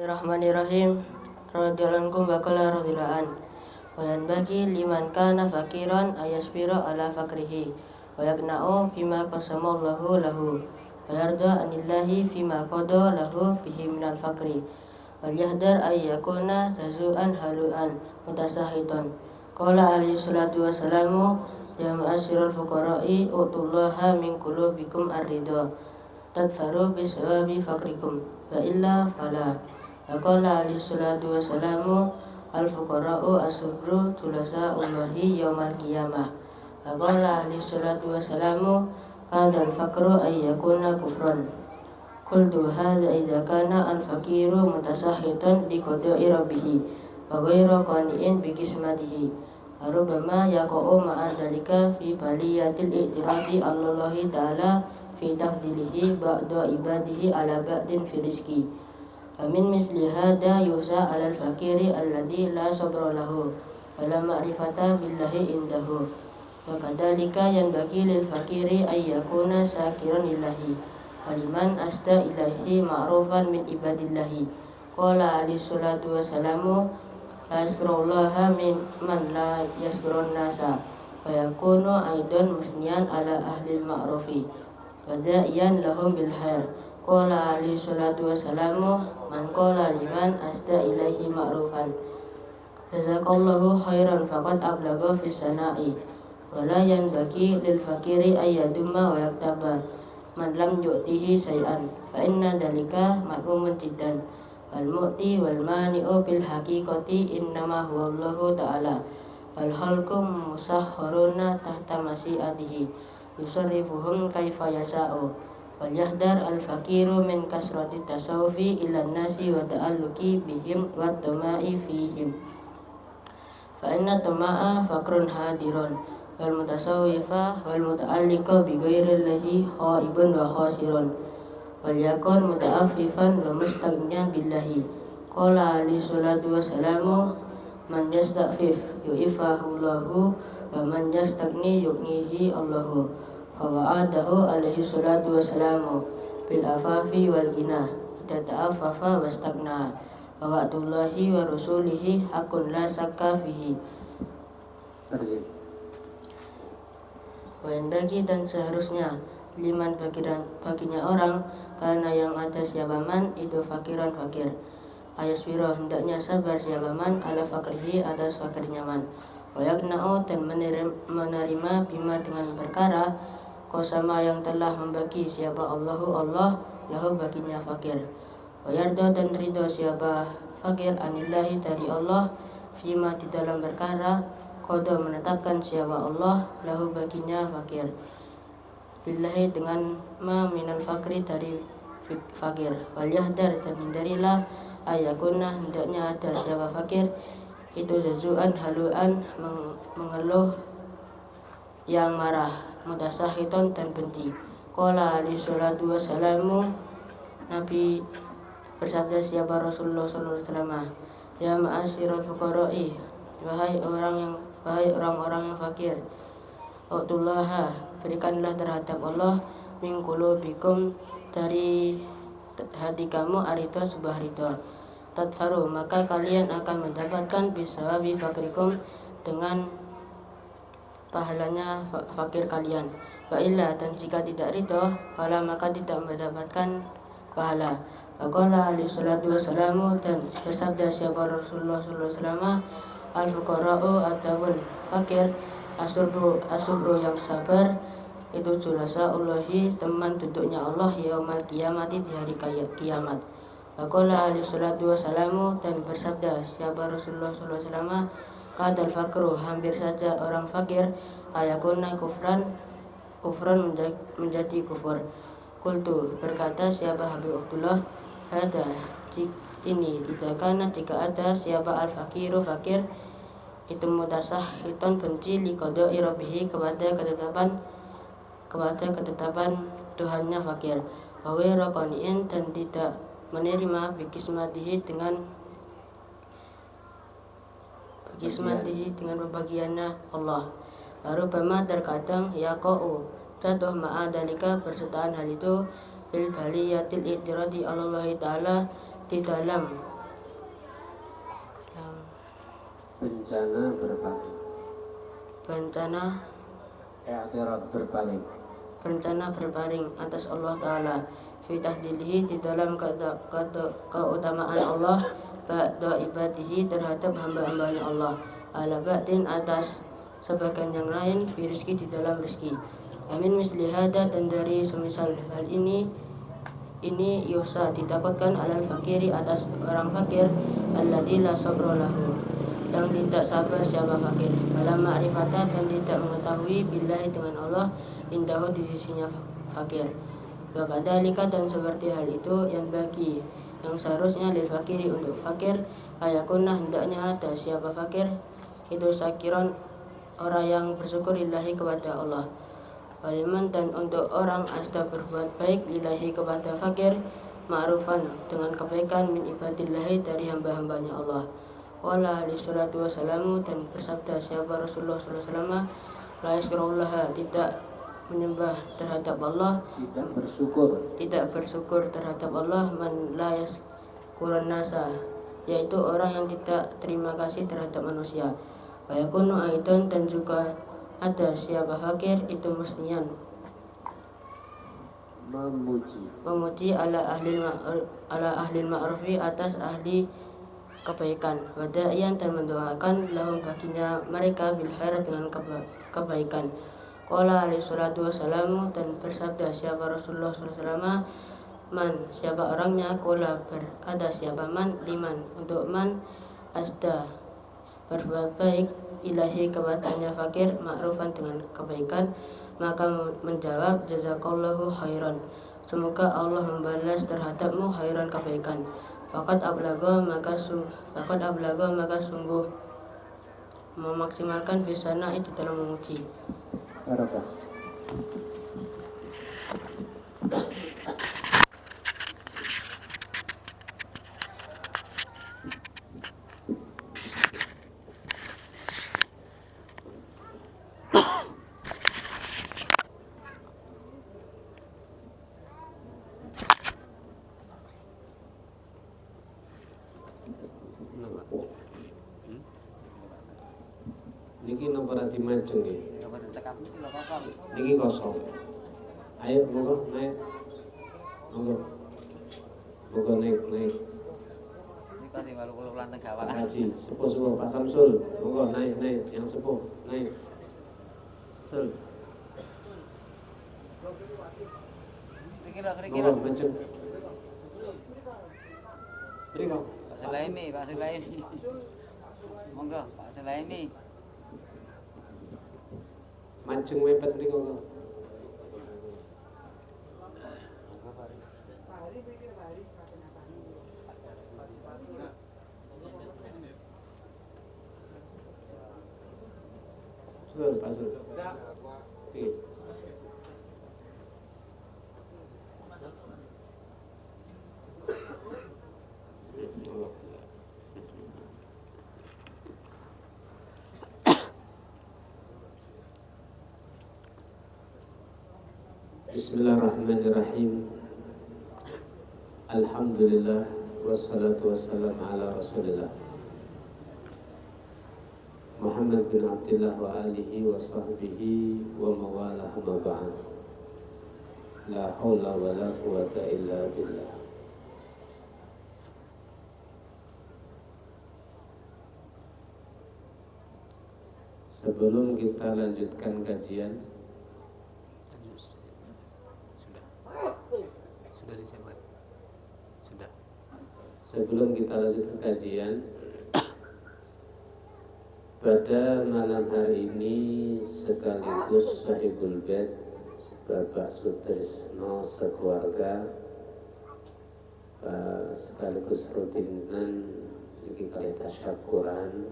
Bismillahirrahmanirrahim. Radhiyallahu ankum wa qala radhiyallahu an. Wa yanbaghi liman kana fakiran ayasbira ala fakrihi wa yaqna'u bima qasamallahu lahu wa yarda anillahi fima qada lahu bihi minal fakri wal yahdar ay yakuna tazu'an halu'an mutasahitan. Qala alaihi salatu wassalamu ya ma'asyiral fuqara'i utullaha min qulubikum ar-ridha tadfaru bisawabi fakrikum wa illa fala. Qala alaihi salatu wassalamu al-fuqara'u as-subru tulasa Allahi yaumal qiyamah. Qala alaihi salatu wassalamu kadal fakru ay yakuna kufran. Qultu hadza idza kana al-faqiru mutasahitan bi qada'i rabbih wa ghayra qani'in bi qismatihi. Rubbama yaqa'u ma'a dzalika fi baliyatil i'tiradi Allahi ta'ala fi tafdilihi ba'da ibadihi ala ba'din fi rizqi. Amin misli hada yusa alal fakiri alladhi la sabra lahu wa la ma'rifata billahi indahu. Wa kadzalika yanbaghi lil fakiri ay yakuna syakiran lillahi waliman asda ilahi ma'rufan min ibadillahi. Qala alaihi salatu wassalamu la yaskurullaha min man la yaskurun nasa wa yakunu aidan musniyan ala ahli ma'rufi wa da'iyan lahum bil khair. Qala alaihi salatu wassalamu man qala liman asda ilaihi ma'rufan jazakallahu khairan faqad ablagha fi sana'i wa la yanbaghi lil fakiri ay yadumma wa yaktaba man lam yu'tihi syai'an fa inna dalika ma'lumun jiddan wal mu'ti wal mani'u bil haqiqati innama huwa Allahu ta'ala wal khalqum musahharuna tahta masyiatihi yusarrifuhum kaifa yasha'u. Wal yahdar al-fakiru min kasrati tasawufi ila nasi wa ta'alluqi bihim wa tama'i fihim fa inna tama'a fakrun hadirun wal mutasawwifa wal muta'alliqa bi ghairillahi khaibun wa khasirun wal yakun muta'affifan wa mustaghniyan billahi. Qala alaihi salatu wassalamu man yasta'fif yu'ifahu Allahu wa man yastaghni yughnihi Allahu. Wa'adahu alaihi salatu wassalamu bil afafi wal ghina idza ta'affafa wastagna wa wa'dullahi wa rasulihi hakun la sakka fihi. Wa yandagi dan seharusnya liman baginya orang karena yang ada siapa man itu fakiran fakir ayasbiro hendaknya sabar siapa man ala fakrihi atas fakirnya man wa yakna'u dan menerima bima dengan perkara kosama yang telah membagi siapa Allahu Allah lahu baginya fakir wa yarda dan ridho siapa fakir anillahi dari Allah fima di dalam perkara qada menetapkan siapa Allah lahu baginya fakir billahi dengan ma minal fakri dari fakir wal yahdar dan hindarilah ayakuna hendaknya ada siapa fakir itu jazuan haluan mengeluh yang marah mutasahiton dan benci. Qala alaihi salatu wassalamu Nabi bersabda siapa Rasulullah sallallahu alaihi wasallam ya ma'asyiral fuqara'i wahai orang-orang yang fakir utullaha berikanlah terhadap Allah min qulubikum dari hati kamu arito sebuah ridha tadfaru maka kalian akan mendapatkan bisawabi fakrikum dengan pahalanya fakir kalian wa illa dan jika tidak ridho fala maka tidak mendapatkan pahala. Qala alaihi salatu wassalamu dan bersabda siapa Rasulullah sallallahu alaihi wasallam al fuqara'u adawun fakir asubru yang sabar itu julasa Allahi teman duduknya Allah yaumal qiyamati di hari kiamat. Qala alaihi salatu wassalamu dan bersabda siapa Rasulullah sallallahu alaihi wasallam kadal fakru hampir saja orang fakir ayakuna kufran menjadi kufur. Qultu berkata siapa Habib Abdullah hada ini tidak karena jika ada siapa al fakiru fakir itu mutasahiton benci li qada'i rabbih kepada ketetapan Tuhannya fakir wa ghairu qani'in dan tidak menerima bikismatihi dengan pembagiannya Allah. Rubbama terkadang yaqa'u jatuh ma'adalika bersertaan hal itu bil baliyatil i'tiradi Allah ta'ala di dalam yang bencana berpaling, bencana i'tirad berpaling, bencana berpaling atas Allah Ta'ala fi tahdilihi di dalam keutamaan Allah ba'da ibadihi terhadap hamba-hambanya Allah ala ba'din atas sebagian yang lain fi rizki di dalam rizki amin misli hada dan dari semisal hal ini yusa ditakutkan alal fakiri atas orang fakir alladzi la sabra lahu yang tidak sabar siapa fakir dalam ma'rifata dan tidak mengetahui billahi dengan Allah indahu di sisinya fakir wakadhalika dan seperti hal itu yang bagi yang seharusnya lil fakiri untuk fakir ayakunah hendaknya ada siapa fakir itu sakiron orang yang bersyukur lillahi kepada Allah waliman dan untuk orang asda berbuat baik lillahi kepada fakir ma'rufan dengan kebaikan min ibadillahi dari hamba-hambanya Allah wala alaihi salatu wassalamu dan bersabda siapa Rasulullah sallallahu alaihi wasallam la yaskurullaha tidak menyembah terhadap Allah tidak bersyukur terhadap Allah man la yaskurun nasa yaitu orang yang tidak terima kasih terhadap manusia wa yakunu aidan dan juga ada siapa fakir itu musnian memuji ala ahli ma'rufi atas ahli kebaikan wada'iyan dan mendoakan lahum baginya mereka bil khair dengan kebaikan qala alaihi salatu wassalamu dan bersabda siapa Rasulullah sallallahu alaihi wasallam man siapa orangnya qala berkata siapa man liman untuk man asda berbuat baik ilahi kepadanya fakir ma'rufan dengan kebaikan maka menjawab jazakallahu khairan semoga Allah membalas terhadapmu khairan kebaikan Fakat ablago maka sungguh memaksimalkan fisana itu dalam memuji. Barakah. Niki nomor dimajeng nggih. Niki kosong. Ayo monggo naik. Monggo naik. Niki di walu-walu lanteng gawak. Haji, sepuh Pak Samsul. Monggo naik yang sepuh, naik. Sul. Kira-kira. Monggo majeng. Mriko. Pak Sulaimi. Monggo, Pak Sulaimi. Mancing mepet mriko kok. Sul, Pak Sul. Oke. Bismillahirrahmanirrahim. Alhamdulillah wassalatu wassalamu ala Rasulillah Muhammad bin Abdullah wa alihi wa sahbihi wa mawalah ma ba'd. La haula wa la quwata illa billah. Sebelum kita lanjutkan kajian, sebelum kita lanjutkan kajian, pada malam hari ini sekaligus Sahibul Bait Bapak Sutrisno sekeluarga sekaligus rutinan iki kali tasyakuran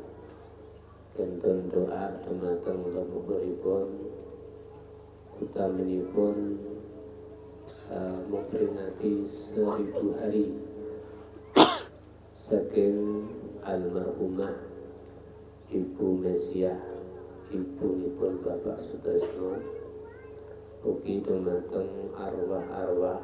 kenten doa dumateng leluhuripun utaminipun memperingati 1000 hari saking almarhumah Ibu Mesiah, ibunipun Bapak Sutrisno, ugi dumateng arwah-arwah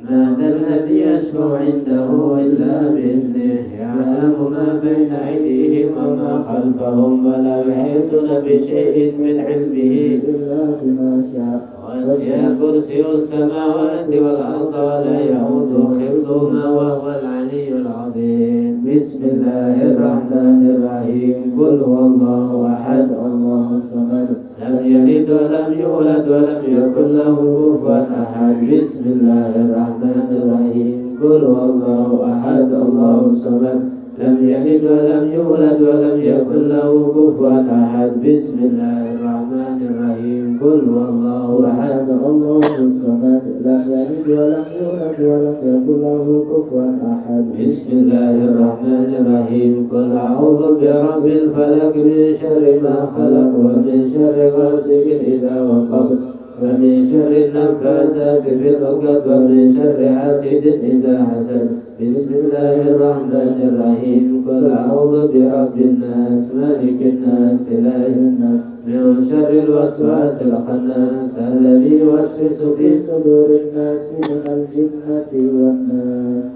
من ذا الذي يشفع عنده إلا بإذنه يعلم ما بين أيديهم وما خلفهم ولا يحيطون بشيء من علمه إلا بما شاء وسع كرسي السماوات والأرض ولا يؤود حفظهما وهو العلي العظيم بسم الله الرحمن الرحيم قل هو الله أحد الله الصمد لم يلد ولم يولد ولم يكن له كفوا أحد بسم الله الرحمن الرحيم قل هو الله أحد الله الصمد لم يلد ولم يولد ولم يكن له كفوا أحد بسم الله الرحمن الرحيم قل هو الله أحد الله الصمد لم يلد ولم يولد ولم يكن له كفوا أحد بسم الله الرحمن الرحيم قل أعوذ برب الفلق من شر ما خلق ومن شر غاسق إذا وقب ومن شر النفاثات في العقد ومن شر حاسد إذا حسد بسم الله الرحمن الرحيم قل أعوذ برب الناس مالك الناس إله الناس من شر الوسواس الخناس الذي يوسوس في صدور الناس من الجنة والناس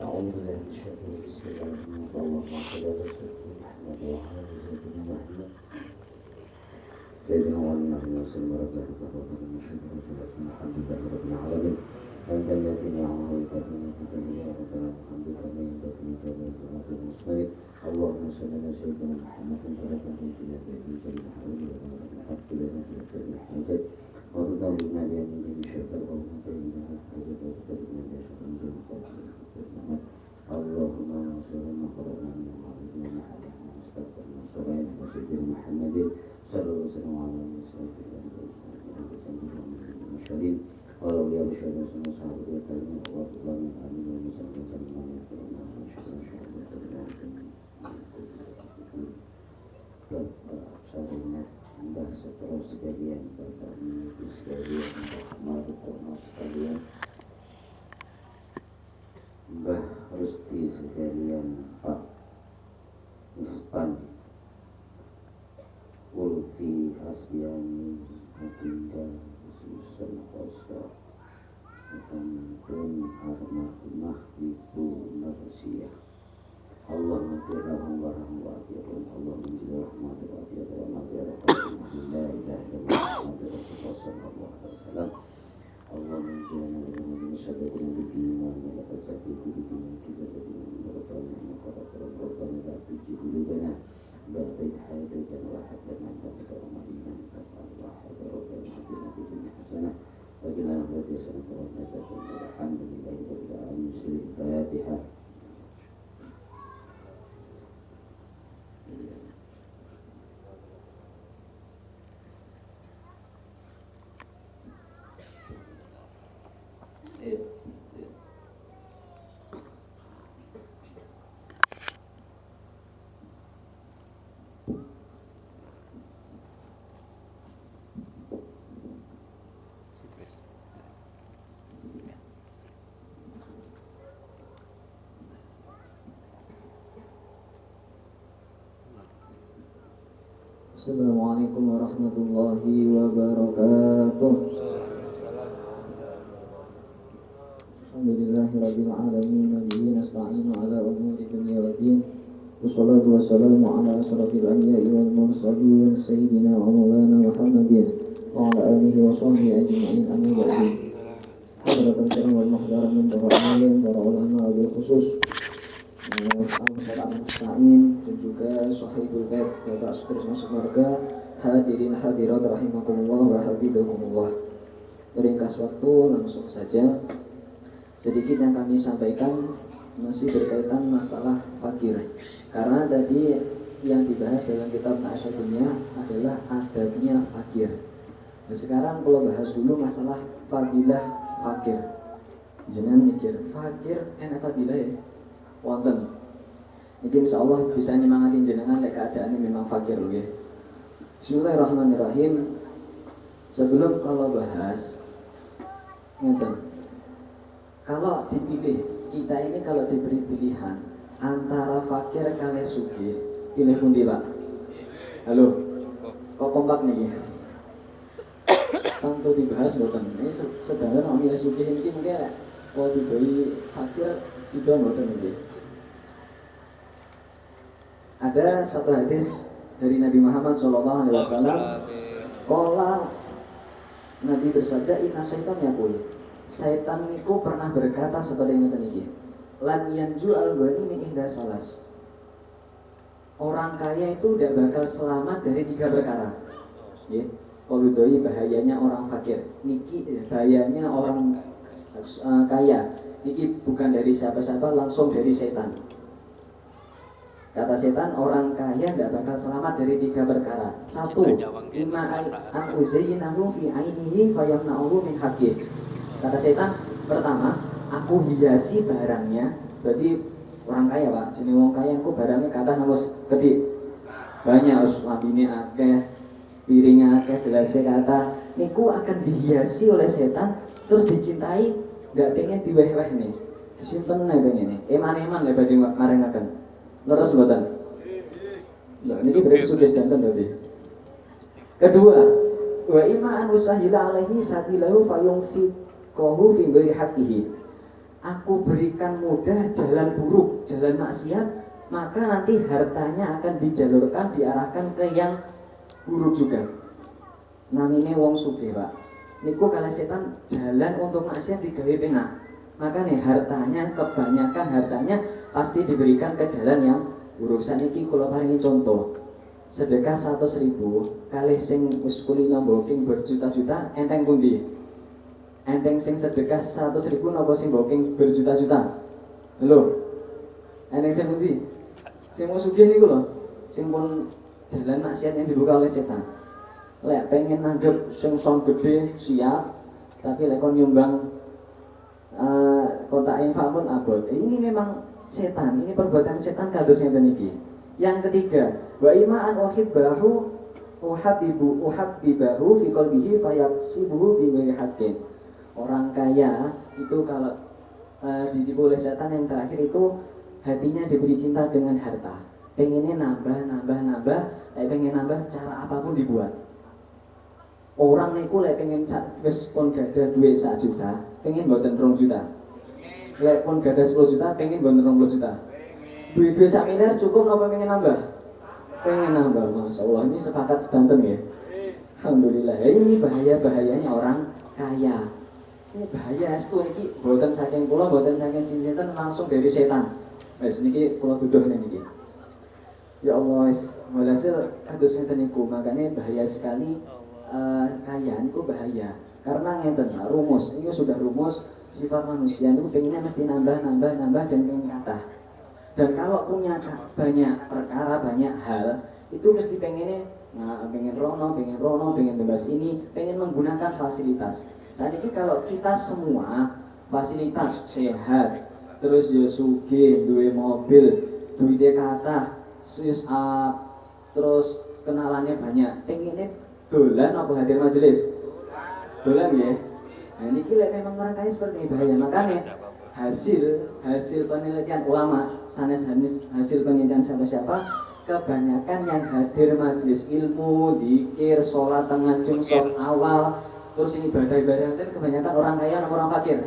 أعوذ بالله من الشيطان بسم الله الرحمن الرحيم اللهم صل على سيدنا محمد وعلى آل سيدنا محمد سيدنا ولينا وسلم ورحمة الله وبركاته الحمد لله رب العالمين أنت الذي نعمه وكرمه في الدنيا وكرم الحمد لله ينبغي لك المستمد اللهم صل على سيدنا محمد وعلى آل سيدنا محمد الحق لنا في كل حاجة وتدعونا بأمره بشرط اللهم بيننا حاجة وتدعونا بشرط اللهم صل وسلم على محمد وعلى سيدنا محمد صلى الله عليه وسلم على المرسلين والأولياء والشهداء والصالحين والتابعين والأطهار والآمين والمسلمين Mbah seterus sekalian, Bapak Ibu sekalian, Mbah sekalian, Mbah Rusti sekalian, Pak Ispan, Ulfi Asbiani, Adinda, Susan Kosta, Akanpun Armahumah Ibu Narsia. Allah menjadikan warahmatullahi wabarakatuh. Allah menjadikan warahmatullahi wabarakatuh. La ilaha illallah Muhammadur Rasulullah sallallahu Allah menjadikan warahmatullahi wabarakatuh. Wa la tasabbihu bihi kita dengan berbagai makhluk berbagai tapi judulnya baik hadir dan wahid dan mantap Madinah Allah hadir dan Madinah hasanah bagaimana biasa alhamdulillah rabbil alamin. Fatihah. Assalamualaikum warahmatullahi wabarakatuh. Alhamdulillahirabbil alamin wa bihi nasta'inu ala umuri dunya waddin. Wassalatu wassalamu ala asyrafil anbiya'i wal mursalin sayyidina wa maulana Muhammadin wa ala alihi wa sahbihi ajma'in amma ba'du. Hadratan kiram wal muhtaram para alim, para ulama bil khusus Al-Musta'in dan juga Sahibul Bait Bapak Sekretaris Sekeluarga, hadirin hadirat rahimakumullah wa hafizakumullah. Meringkas waktu langsung saja. Sedikit yang kami sampaikan masih berkaitan masalah fakir. Karena tadi yang dibahas dalam kitab Na'asyadnya adalah adabnya fakir. Nah sekarang kalau bahas dulu masalah fadilah fakir. Jangan mikir fakir enak fadilah ya. Wonten. Mungkin insyaallah bisa nyemangatin jenengan lek keadaannya memang fakir loh ya. Bismillahirrahmanirrahim. Sebelum kalau bahas ngeten. Kalau dipilih, kita ini kalau diberi pilihan antara fakir kali sugih, pilih pundi, Pak? Halo. Kok kompak nih? tanpa dibahas boten. Ini sedangkan omile sugih ini mungkin kalau diberi fakir sido boten iki. Ada satu hadis dari Nabi Muhammad SAW. Qala Nabi bersabda, inna syaitan yaqul. Syaitan niku pernah berkata seperti ngeten iki. Lan yanju al-ghani min ihda salas. Orang kaya itu tidak bakal selamat dari 3 perkara. Nggih. Poludoi bahayanya orang fakir. Niki bahayanya orang kaya. Niki bukan dari siapa-siapa, langsung dari setan. Kata setan, orang kaya tidak bakal selamat dari 3 perkara. 1. Ima al-uzayyinahu fi ainihi fayamna'uhu min haqqih. Kata setan, pertama, aku hiasi barangnya. Berarti orang kaya, Pak. Jenenge wong kaya aku barangnya kathah harus gede. Banyak harus lambine akeh, piringnya akeh, gelasnya kathah. Niku akan dihiasi oleh setan, terus dicintai, enggak pengen diweh-weh nih. Disimpen nih pengen nih. Eman-eman lek badhe marengaken. Leres mboten? Nah, ini berarti sudah sedanten berarti. Kedua, wa ima an usahila alaihi sabilahu fayunfiqahu fi ghairi haqqihi. Aku berikan mudah jalan buruk, jalan maksiat, maka nanti hartanya akan dijalurkan, diarahkan ke yang buruk juga. Namanya wong sugih, Pak. Niku kalau setan jalan untuk maksiat digawe penak. Maka nih hartanya, kebanyakan hartanya pasti diberikan ke jalan yang buruk. Saniki kula paringi contoh. Sedekah 100.000 kalih sing wis kulino mboking berjuta-juta enteng pundi? Enteng sing sedekah 100.000 napa sing mboking berjuta-juta? Lho. Enteng sing pundi? Sing mau sugih niku lho. Sing pun jalan maksiat yang dibuka oleh setan. Lek pengen nanggep sing song gede siap, tapi lek kon nyumbang kotak infak pun abot. Ini memang setan, ini perbuatan setan kados ngeten iki. Yang ketiga, wa ima an uhibbahu uhabbibahu fi qalbihi fayaksibuhu bi ghairi haqqin. Orang kaya itu kalau ditipu oleh setan yang terakhir itu hatinya diberi cinta dengan harta. Pengennya nambah, pengen nambah cara apapun dibuat. Orang niku lek pengen wis pun gada duit 1 juta, pengen mboten 2 juta. Lek pun gada 10 juta, pengen mboten 20 juta. Duit-duit 1 miliar cukup apa pengen nambah? Pengen nambah, Masya Allah. Ini sepakat sedanten ya. Alhamdulillah. Ini bahayanya orang kaya. Ini bahaya itu niki mboten saking kula, mboten saking sinten langsung dari setan. Wis niki kula tuduh niki. Ya Allah, walhasil kados ngeten niku, makanya bahaya sekali. Kaya itu bahaya karena ngeten rumus ini sudah rumus sifat manusia itu pengennya mesti nambah dan pengen kathah. Dan kalau punya banyak perkara, banyak hal itu mesti pengennya pengen rono, pengen bebas ini, pengen menggunakan fasilitas. Saat ini kalau kita semua fasilitas sehat, terus ya sugih, duwe mobil, duitnya kathah, terus kenalannya banyak, pengennya dolan apa hadir majelis? Dolan ya. Nah ini lek memang orang kaya seperti ini bahaya. Makanya hasil penelitian ulama, sanes hasil penelitian siapa-siapa, kebanyakan yang hadir majelis ilmu, dzikir, sholat tengah jam, sholat awal, terus ini ibadah-ibadah itu kebanyakan orang kaya atau orang fakir?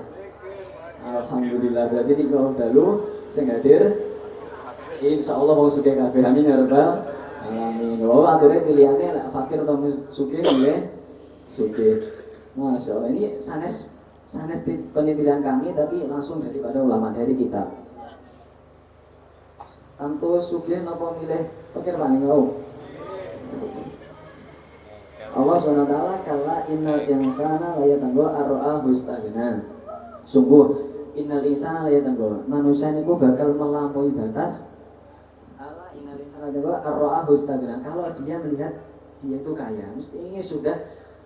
Alhamdulillah, berarti di bawah dalu sing hadir insya Allah mau sugih kabeh, amin ya rabbal alamin. Wah, aturnya pilihannya lah fakir atau sugih ya, sugih. Masya Allah, ini sanes di penelitian kami, tapi langsung daripada ulama dari kitab. Tentu sugih napa milih fakir paling ngau. Allah SWT kala innal insana la yatanggo ar-ra'ahu istagna. Sungguh innal insana la yatanggo, manusia niku bakal melampaui batas. Ar-ra'ahu istagna, kalau dia melihat dia itu kaya, mesti ini sudah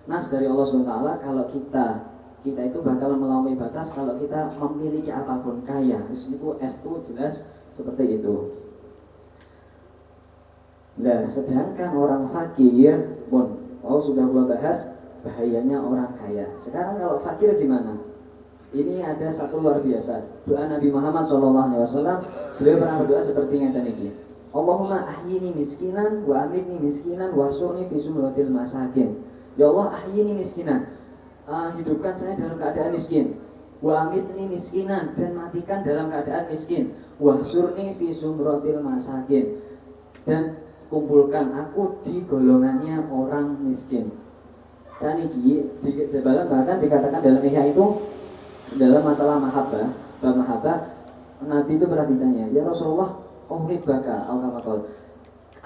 nas dari Allah SWT. Kalau kita itu bakal melampaui batas kalau kita memiliki apapun kaya. Itu jelas seperti itu. Nah, sedangkan orang fakir pun sudah gua bahas bahayanya orang kaya. Sekarang kalau fakir gimana? Ini ada satu luar biasa. Doa Nabi Muhammad SAW, beliau pernah berdoa seperti yang tadi. Allahumma ahyini miskinan wa amitni miskinan wa surni fi sumratil masakin. Ya Allah, ahyini miskinan. hidupkan saya dalam keadaan miskin. Wa amitni miskinan, dan matikan dalam keadaan miskin. Wahsyurni fi zumratil masakin, dan kumpulkan aku di golongannya orang miskin. Dan ini bahkan dikatakan dalam Ihya itu dalam masalah mahabbah, bab mahabbah, Nabi itu pernah ditanya, ya Rasulullah, uhibbaka au kama qala,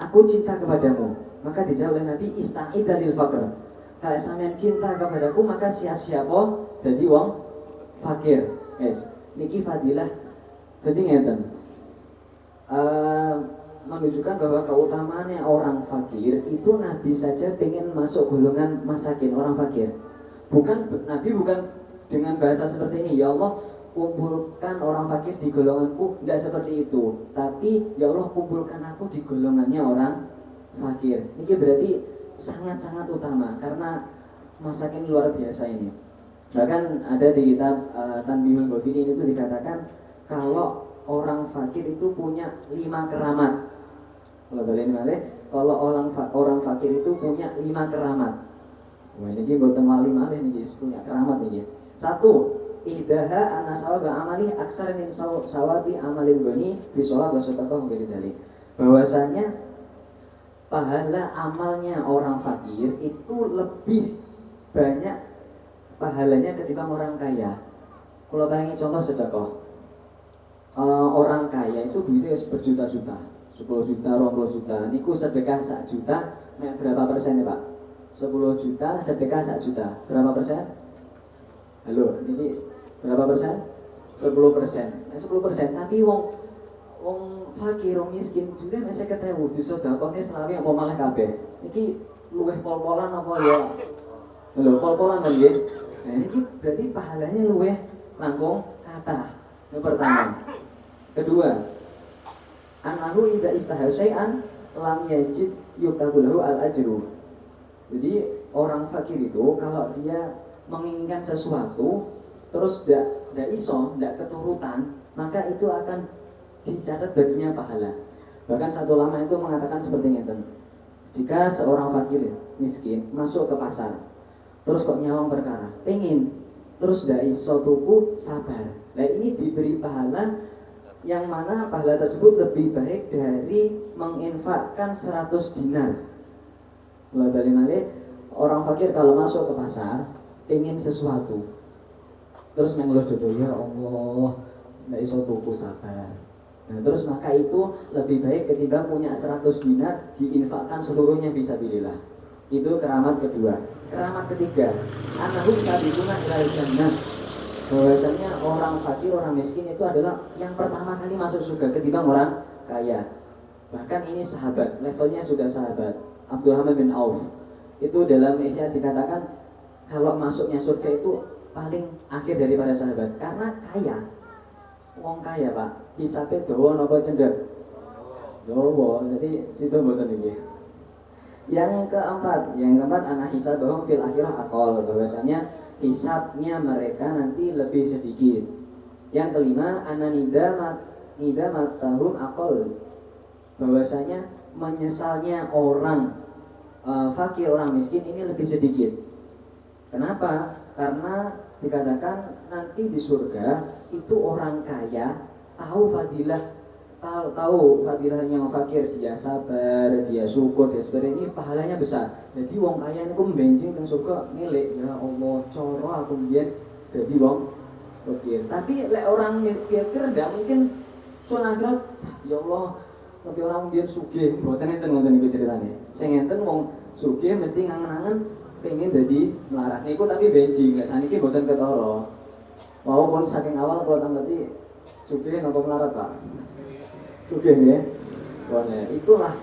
aku cinta kepadamu. Maka dijawab oleh Nabi, ista'id dalil faqr. Kalau sampean cinta kepadaku, maka siap-siap jadi wong fakir. Guys, niki fadilah. Jadi ngeten. Menunjukkan bahwa keutamaannya orang fakir itu Nabi saja pengen masuk golongan masakin, orang fakir. Nabi bukan dengan bahasa seperti ini, ya Allah kumpulkan orang fakir di golonganku, tidak seperti itu. Tapi ya Allah kumpulkan aku di golongannya orang fakir. Ini berarti sangat-sangat utama karena masakin luar biasa ini. Bahkan ada di kitab Tanbihul Ghafilin itu dikatakan kalau orang fakir itu punya 5 keramat. Kalau orang fakir itu punya 5 keramat. Wah ini buat malih-malih nih, punya keramat nih. 1, idaha anasawaba amali aksar min sawabi amalil goni bisolah basotakoh menjadi dalil. Bahwasanya pahala amalnya orang fakir itu lebih banyak pahalanya ketimbang orang kaya. Kalau pengen contoh sedekah, orang kaya itu duitnya berjuta-juta, 10 juta, 20 juta. Niku sedekah 1 juta, berapa persen ya Pak? 10 juta sedekah 1 juta, berapa persen? Halo, ini berapa persen? 10%. 10%. Tapi wong fakir, wong miskin juga masih ketemu di sedekahne selawe mau malah kabeh. Iki luweh pol-polan apa ya? Halo, pol-polan kan nggih? Nah, ini berarti pahalanya luweh langkung kathah. Yang pertama. Kedua, annahu idza istahal syai'an lam yajid yuktabulahu al-ajru. Jadi orang fakir itu kalau dia menginginkan sesuatu terus tidak keturutan, maka itu akan dicatat baginya pahala. Bahkan satu ulama itu mengatakan seperti ini, jika seorang fakir miskin masuk ke pasar terus kok nyawang perkara pengen terus tidak iso tuku, sabar. Nah ini diberi pahala yang mana pahala tersebut lebih baik dari menginfakkan 100 dinar. Balik orang fakir kalau masuk ke pasar pengen sesuatu terus mengeluh jodoh, ya Allah tidak iso tuku, sabar. Nah terus maka itu lebih baik ketimbang punya 100 dinar diinfakkan seluruhnya fisabilillah. Itu keramat kedua. Keramat ketiga, annahu sabiquna ilal jannah. Bahwasanya orang fakir, orang miskin itu adalah yang pertama kali masuk surga ketimbang orang kaya. Bahkan ini sahabat, levelnya sudah sahabat. Abdurrahman bin Auf itu dalam Ihya dikatakan kalau masuknya surga itu paling akhir daripada sahabat karena kaya. Wong kaya Pak, hisabe dawa napa cendek? Dawa, jadi situ mboten iki. Yang keempat anak hisabahum fil akhirah aqall, bahwasanya hisabnya mereka nanti lebih sedikit. Yang kelima nidamatahum aqall, bahwasanya menyesalnya orang fakir, orang miskin ini lebih sedikit. Kenapa? Karena dikatakan nanti di surga itu orang kaya tahu fadilahnya orang fakir, dia sabar, dia syukur, dia sebenarnya ini pahalanya besar. Jadi wong kaya itu membenjing dan surga milik, ya Allah coro aku biar jadi wong fakir. Tapi lek orang fakir tidak mungkin sunnah akhirat, ya Allah tapi orang biar sugih, mboten enten ngoten niku ceritane. Sing enten wong sugih mesti ngangen-angen pengen dadi melarat niku tapi benjing, lek saniki mboten ketara. Walaupun saking awal kalau berarti sugih napa melarat, Pak? Sugih ya. Boleh. Itulah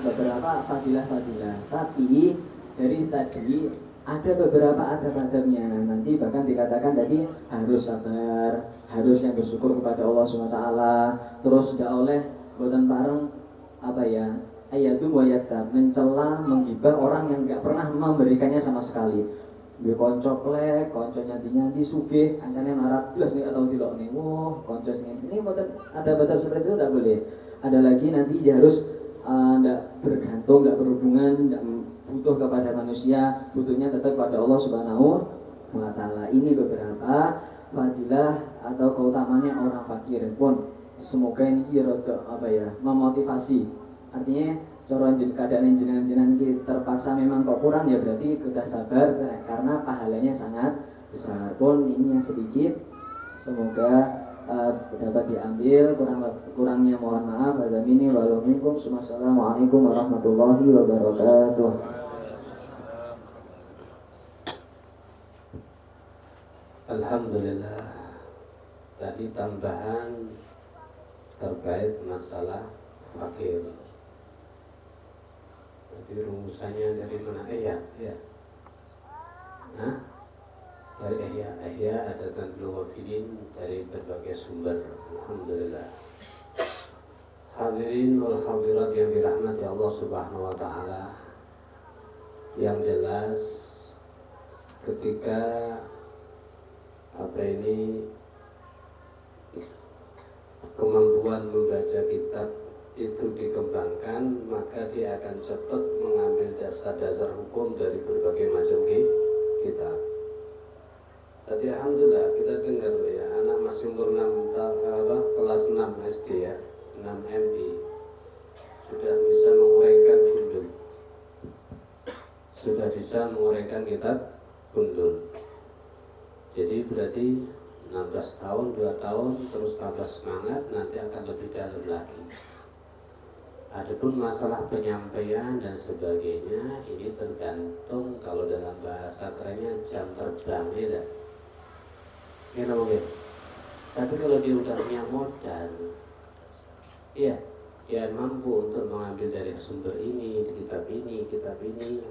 beberapa fadilah-fadilah. Tapi dari tadi ada beberapa adab-adabnya. Nanti bahkan dikatakan tadi harus sabar, harus yang bersyukur kepada Allah SWT. Terus tidak oleh boten bareng ayatu wa yatab, mencela, menggibah orang yang enggak pernah memberikannya sama sekali. Dia konco klek, konco nyanti-nyanti sugih, kancane marat plus nih atau tilok nih. Wah, konco ini boten ada batas seperti itu tidak boleh. Ada lagi nanti dia harus tidak bergantung, tidak berhubungan, tidak butuh kepada manusia, butuhnya tetap pada Allah Subhanahu wa Ta'ala. Ini beberapa fadilah atau keutamanya orang fakir pun. Semoga ini memotivasi. Artinya cara keadaan jenengan kita terpaksa memang kok kurang, ya berarti kita sabar karena pahalanya sangat besar. Pun ini yang sedikit, semoga dapat diambil, kurangnya mohon maaf. Wassalamualaikum warahmatullahi wabarakatuh. Alhamdulillah. Tadi tambahan terkait masalah fakir. Jadi rumusannya dari mana? Ya. Dari Ihya ada Tanbul Wafidin dari berbagai sumber. Alhamdulillah. Hadirin wal hadirat yang dirahmati Allah Subhanahu wa Ta'ala. Yang jelas ketika kemampuan membaca kitab itu dikembangkan, maka dia akan cepat mengambil dasar-dasar hukum dari berbagai macam kitab. Tadi alhamdulillah kita dengar ya, anak masih umur kelas 6 SD ya, 6 MI sudah bisa menguraikan gundul, sudah bisa menguraikan kitab gundul. Jadi berarti 16 tahun, 2 tahun terus tambah semangat, nanti akan lebih dalam lagi. Adapun masalah penyampaian dan sebagainya, ini tergantung, kalau dalam bahasa kerennya jam terbangnya dah. Ya mungkin. Tapi kalau dia udah punya modal, iya, dia mampu untuk mengambil dari sumber ini, kitab ini,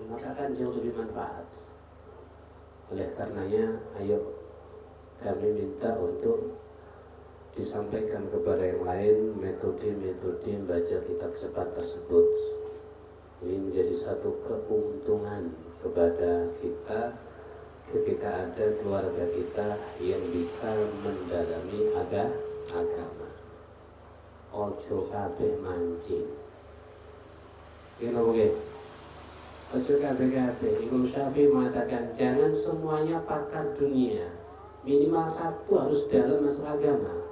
maka akan jauh lebih manfaat. Oleh karenanya, ayo kami minta untuk disampaikan kepada yang lain metode-metode membaca kitab cepat tersebut. Ini menjadi satu keuntungan kepada kita ketika ada keluarga kita yang bisa mendalami agama. Ojo kabeh mancing. Ini mungkin. Ojo kabeh. Imam Syafi'i mengatakan jangan semuanya pakar dunia. Minimal satu harus dalam masalah agama.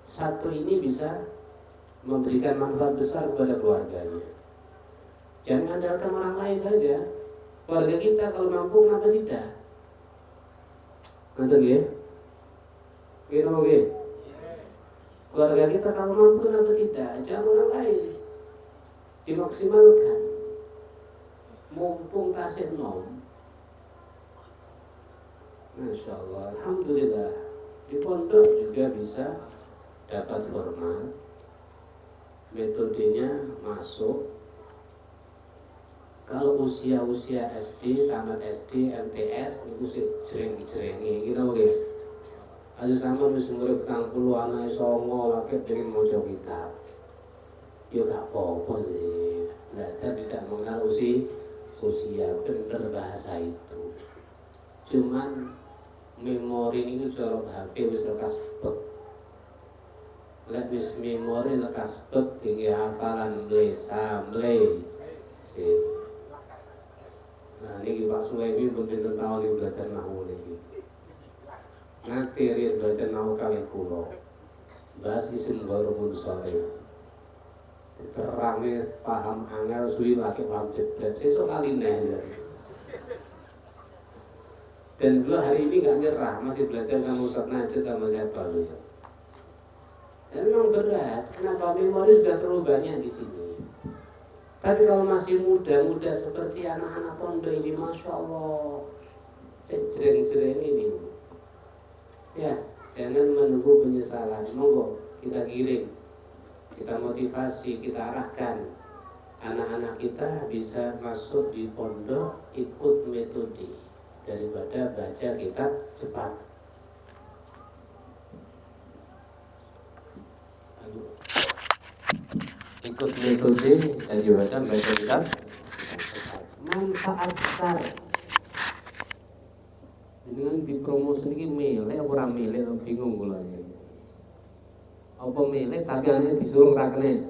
Satu ini bisa memberikan manfaat besar kepada keluarganya. Jangan andalkan orang lain saja. Keluarga kita kalau mampu, kenapa tidak? Ngerti ya? Kira oke? Keluarga kita kalau mampu, kenapa tidak? Jangan orang lain. Dimaksimalkan. Mumpung kasih nom. Masya Allah, alhamdulillah. Di pondok juga bisa dapat hormat. Metodenya masuk. Kalau usia SD, tamat SD, MTS, itu sih jreng-jrengi, gitu oke. Aja sama wis umur 40 anak songo lagi pengen maca kitab. Ya gak apa-apa sih. Belajar tidak mengenal usia, bener bahasa itu. Cuman memori itu cara HP wis lekas bet. Lek wis memori lekas bet tinggi hafalan samle. Sih. Nah, ini Pak Sulaiman pun pinten tahun ini belajar nahu ini. Nanti dia belajar nahu kali pulau. Bahas isim baru pun sore. Terangnya paham angel suwi lagi paham jebret. Sesuk kali nih. Dan dua hari ini nggak nyerah, masih belajar sama Ustaz Najis sama siapa ya. Dan memang berat. Kenapa memori sudah terlalu banyak di sini? Tapi kalau masih muda seperti anak-anak pondok ini, Masya Allah, jreng-jreng ini. Ya, jangan menunggu penyesalan. Monggo, kita giring, kita motivasi, kita arahkan. Anak-anak kita bisa masuk di pondok, ikut metode daripada baca kitab cepat. Ikut metode dan baca kitab manfaat besar. Dengan dipromosi ini milih orang milih bingung kula ya. Apa milih tapi hanya disuruh rakne.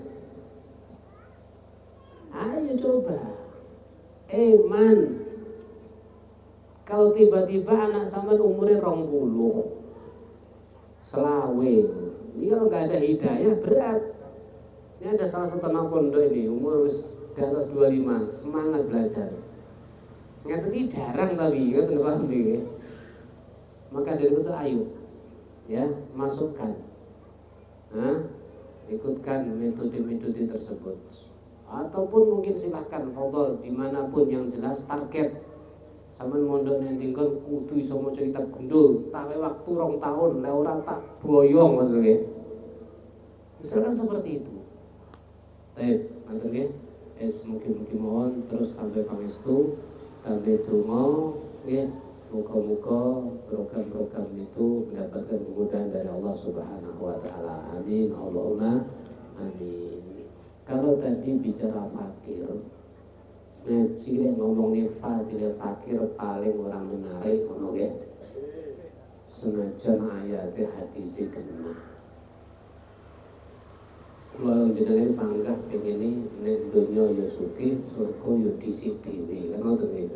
Ayo coba. Man, kalau tiba-tiba anak sampean umurnya 20, selawe, ini kalau nggak ada hidayah berat. Ini ada salah satu anak pondok ini umur di atas 25, semangat belajar. Ngerti jarang tapi kan paham ya. Maka dari itu ayo ya masukkan, ikutkan metode-metode tersebut. Ataupun mungkin silahkan fadhol dimanapun yang jelas target sampean mondok nang tingkon kudu iso maca kitab gundul tawe waktu 2 tahun lek ora tak boyong ngoten nggih. Misalkan seperti itu. Baik, ngoten nggih. Mungkin mohon terus sampai pangestu sampai donga nggih. Muga-muga program-program itu mendapatkan kemudahan dari Allah Subhanahu wa taala. Amin. Allahumma amin. Kalau tadi bicara fakir, ngaji ngomongin fakir paling orang menarik ngono nggih. Senajan ayate hadis kena. Kula jenengan panggah pengene nek donya ya sugih, surga ya disik dhewe. Kan ngoten nggih.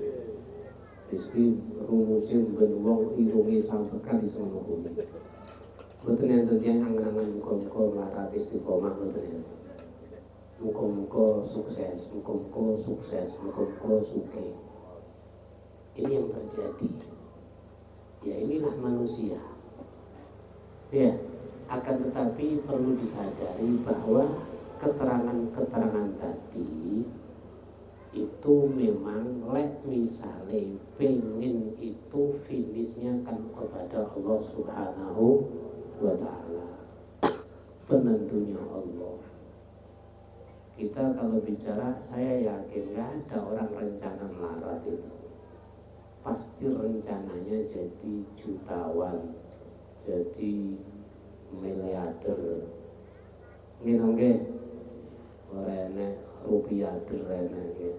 Rizki rumusin ben wong irungi sampekan iso ngono. Mboten enten tiyang angen-angen muga-muga mlarat istiqomah mboten enten. Muga-muga sukses, muga-muga sukses, muga-muga sugih. Ini yang terjadi. Ya inilah manusia. Ya, akan tetapi perlu disadari bahwa keterangan-keterangan tadi itu memang lek misale pengen itu finishnya kan kepada Allah Subhanahu wa ta'ala, penentunya Allah. Kita kalau bicara, saya yakin gak ada orang rencana melarat itu, pasti rencananya jadi jutawan, jadi miliarder nggih rene rupiahder rene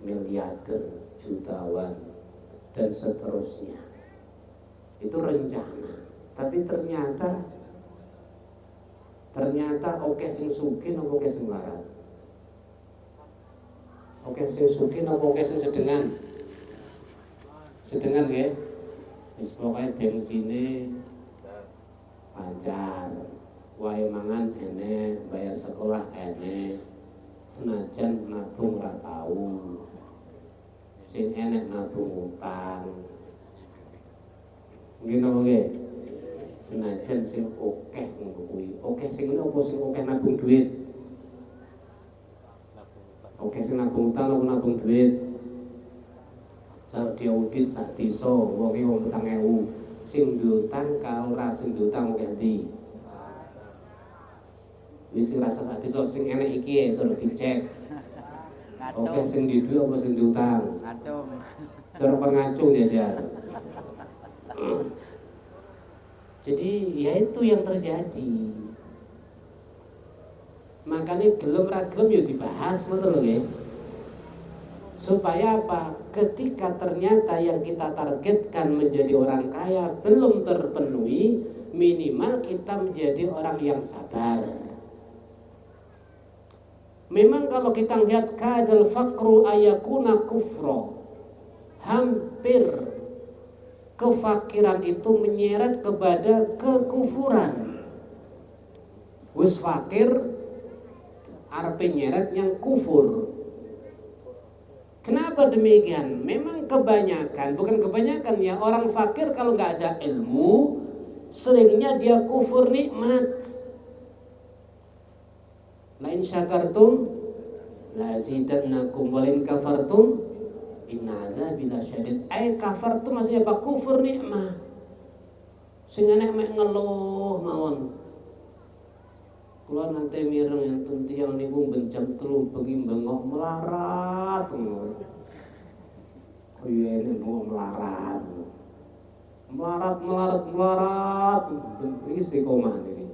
miliarder, jutawan dan seterusnya. Itu rencana. Tapi ternyata oke sing sugih napa oke sing larat? Oke sing sugih napa oke sing sedengan? Sedengan nggih. Wis pokoke bensine lancar, wae mangan enek, bayar sekolah enek, senajan nabung ora tau. Sing enek nabung utang. Nggih napa nggih? Senajan sing akeh ngono kuwi. Akeh sing ngene apa sing akeh nabung duit? Akeh sing nabung utang apa nabung duit? Kalau diaudit sak desa wonge wong 4.000, sing diutang kalau ora sing diutang akeh ndi? Wis rasa sak desa sing enek iki suruh dicek. Oke, sing di duit apa sing diutang? Ngacung. Cara pengacung jajar. Jadi ya itu yang terjadi. Makanya gelem ra gelem ya dibahas ngoten lho nggih. Supaya apa? Ketika ternyata yang kita targetkan menjadi orang kaya belum terpenuhi, minimal kita menjadi orang yang sabar. Memang kalau kita lihat kadal fakru ayakuna kufro, hampir kefakiran itu menyeret kepada kekufuran. Wis fakir arepe nyeret yang kufur. Kenapa demikian? Memang kebanyakan, bukan kebanyakan ya, orang fakir kalau nggak ada ilmu, seringnya dia kufur nikmat. Lain syakartum lazidannakum walin kafartum inna adzabi lasyadid. Ai kafartum maksudnya apa? Kufur nikmah. Sing enek mek ngeluh mawon. Kula nanti mireng enten tiyang niku ben jam 3 bengi bengok melarat ngono. Koyo ene mau melarat. Melarat. Iki istiqomah iki.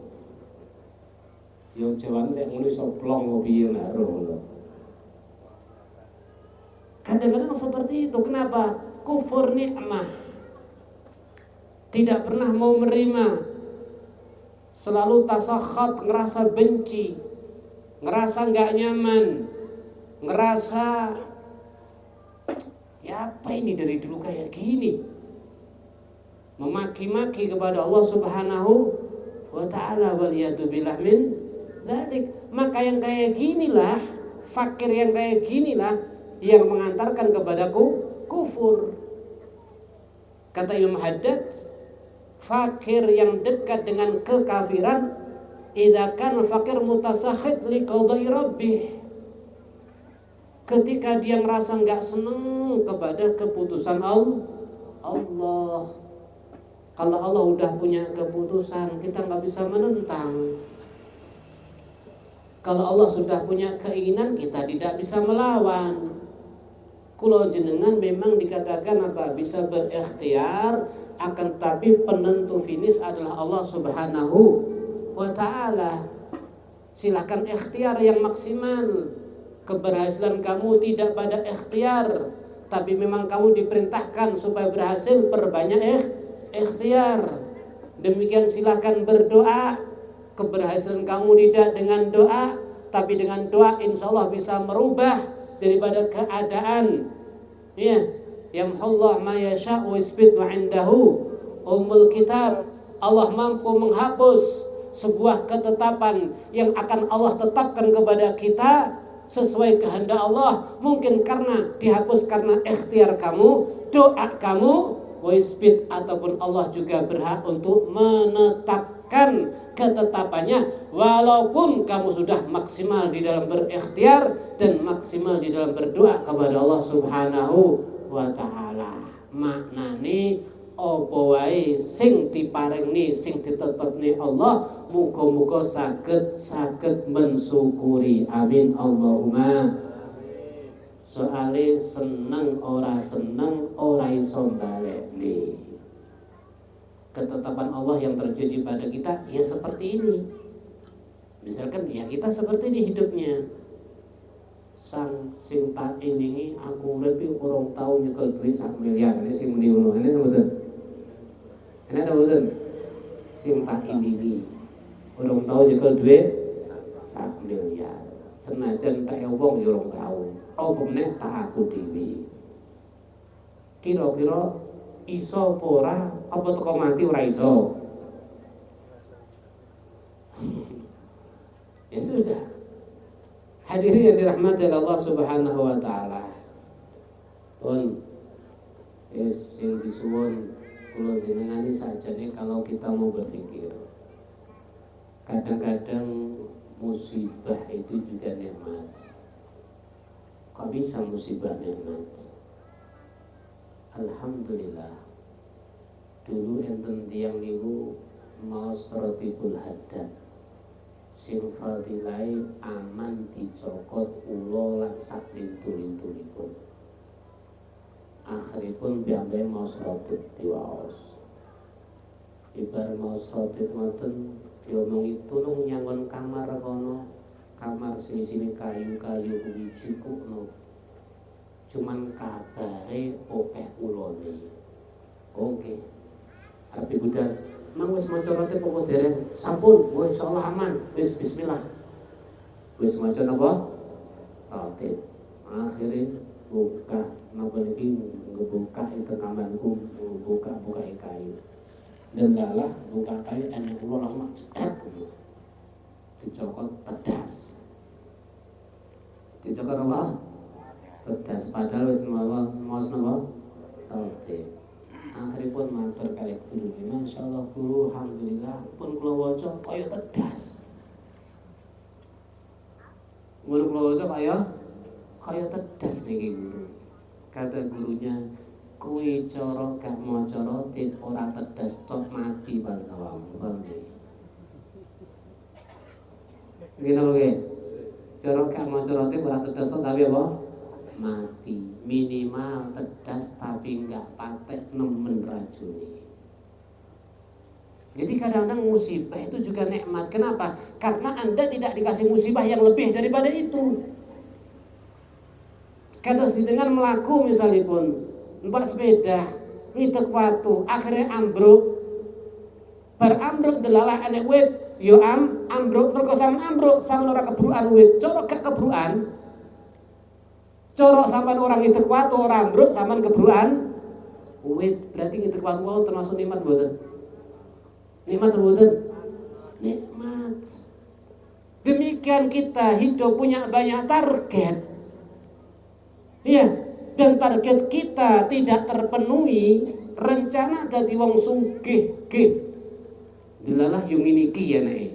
Yo jawane nek ngono iso plong opo piye ngono. Kadang-kadang seperti itu. Kenapa? Kufur nikmah. Tidak pernah mau menerima. Selalu tasakhat, ngerasa benci, ngerasa nggak nyaman, ngerasa Ya apa ini dari dulu kayak gini? Memaki-maki kepada Allah Subhanahu wa ta'ala, waliyatubillah min dzalik. Maka yang kayak ginilah, fakir yang kayak ginilah yang mengantarkan kepada kufur. Kata Imam Haddad, fakir yang dekat dengan kekafiran, idza kana fakir mutasakhid li qada'i rabbih, ketika dia ngerasa nggak seneng kepada keputusan Allah. Kalau Allah udah punya keputusan, kita nggak bisa menentang. Kalau Allah sudah punya keinginan, kita tidak bisa melawan. Kulo jenengan memang dikatakan apa? Bisa berikhtiar, akan tapi penentu finish adalah Allah Subhanahu wa ta'ala. Silakan ikhtiar yang maksimal. Keberhasilan kamu tidak pada ikhtiar, tapi memang kamu diperintahkan supaya berhasil, perbanyak ikhtiar. Demikian silakan berdoa. Keberhasilan kamu tidak dengan doa, tapi dengan doa insya Allah bisa merubah daripada keadaan. Ya, yamhullah ma yasha' wa yusbit wa indahu ummul kitab. Allah mampu menghapus sebuah ketetapan yang akan Allah tetapkan kepada kita sesuai kehendak Allah. Mungkin karena dihapus karena ikhtiar kamu, doa kamu, wa yusbit, ataupun Allah juga berhak untuk menetapkan ketetapannya, walaupun kamu sudah maksimal di dalam berikhtiar dan maksimal di dalam berdoa kepada Allah Subhanahu wa ta'ala. Maknane apa wae sing diparingni, sing ditetepne Allah, muga-muga saged mensyukuri. Amin Allahumma. Soale seneng ora iso balekne. Ketetapan Allah yang terjadi pada kita ya seperti ini. Misalkan ya kita seperti ini hidupnya. Sang sing tak ini aku urip urung tau nyekel duit 1 miliar. Ini sing muni ngono. Ini mboten. Ini ada mboten. Sing tak ini urung tau nyekel duit 1 miliar. Senajan tak wong ya urung tau. Apa meneh tak aku dhewe. Kira-kira iso apa ora, apa teko mati ora iso. Ya sudah. Hadirin yang dirahmati Allah Subhanahu wa ta'ala. Pun sing disuwun kula jenengan sajane kalau kita mau berpikir. Kadang-kadang musibah itu juga nikmat. Kok bisa musibah nikmat? Alhamdulillah, dulu enten tiyang niku maos Ratibul Haddad, sing fadilai aman dicokot ula lan sak lintu-lintulipun. Akhiripun piyambake maos Ratib diwaos. Ibar maos Ratib ngoten diomongi tulung nyangon kamar kono, kamar sini kayu-kayu kuwi cikukno. Cuman kabare okeh ulone. Oke. Arep budal, mang wis maca Ratib apa dereng? Sampun, wah insyaallah aman. Wis bismillah. Wis maca napa? Ratib. Akhire buka napa niki ngebuka itu kamarku, buka kayu. Dan lalah buka kayu ana kula rahmat cedak. Dicokot pedas. Dicokot apa? Pedas, padahal wis maos napa? Ratib. Akhiripun matur kalih guru, masyaallah guru, alhamdulillah pun kula waca kaya tedas. Mun kula waca kaya tedas niki guru. Kata gurunya, kuwi cara gak maca Ratib ora tedas tok mati paling awakmu. Paham nggih? Ngene lho, cara gak maca Ratib ora tedas tok tapi apa? Mati. Minimal tedas tapi enggak patek nemen racuni. Jadi kadang-kadang musibah itu juga nikmat. Kenapa? Karena Anda tidak dikasih musibah yang lebih daripada itu. Kados dengan melaku misalnya pun numpak sepeda ngitek watu akhirnya ambruk. Bar ambruk delalah enek wit yo ambruk mergo sampean ambruk sampean ora kebrukan wit. Coba gak kebrukan Corok sampean orang itu kuat orang ambruk sampean kebruan uwit, berarti itu kuat wau termasuk nikmat mboten? Nikmat mboten? Nikmat. Demikian kita hidup punya banyak target. Iya, dan target kita tidak terpenuhi, rencana jadi wong sugih ge. Dilalah yung ini ki ya nek.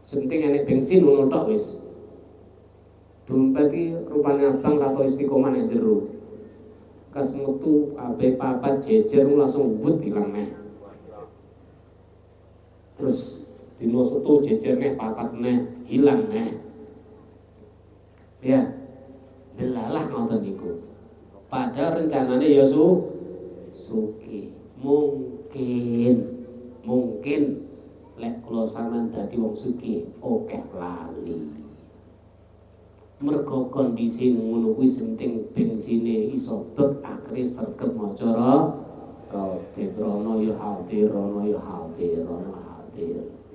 Senting enek bensin ngono tok wis. Dompet iki rupane abang tato istiqomah nek jero. Kas metu ape papat jejer langsung wut ilang neh. Terus dino setu jejer neh papat neh hilang neh. Ya. Delalah ngoten niku. Padahal rencanane ya suki. Mungkin lek kula sampean dadi wong sugih akeh lali. Mergo kondisi ngono kuwi senting bensine iso bet akhire sregep maca roti rono ya hadir.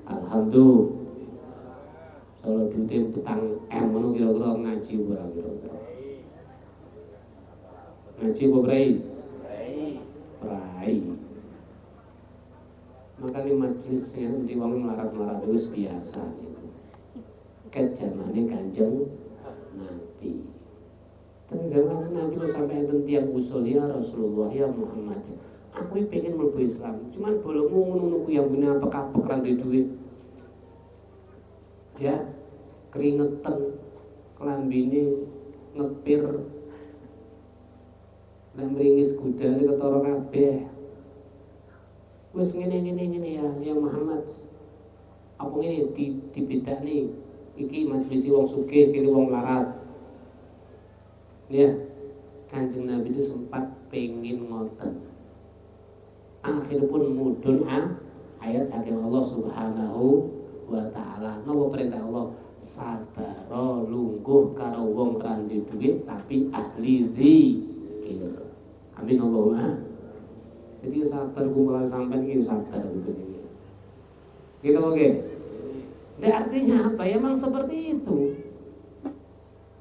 Alhamdulillah. Kalau duitnya petang ngono kira-kira ngaji ora kira-kira. Ngaji apa brai? Brai. Makanya majelisnya di wong melarat-melarat itu biasa gitu. Kejamane Kanjeng Nabi. Teng zaman Nabi sampai enten tiyang usul ya Rasulullah ya Muhammad. Aku pengen mlebu Islam, cuman bolongmu ngono ku yang guna apek-apek ra duit. Ya, keringetan, kelambine ngepir, lan mringis gudane ketara kabeh. Wis ngene ya Muhammad. Apa ngene dibedakne iki majelis wong sugih, iki wong larat. Ya, Kanjeng Nabi itu sempat pengen ngoten. Akhirnya pun mudun ayat saking Allah Subhanahu wa ta'ala. Napa perintah Allah? Sabaro lungguh karo wong ra duit tapi ahli zikir. Amin Allahumma. Jadi sabar kumpulan sampean iki sabar gitu ini. Gitu oke. Dan artinya apa? Ya memang seperti itu.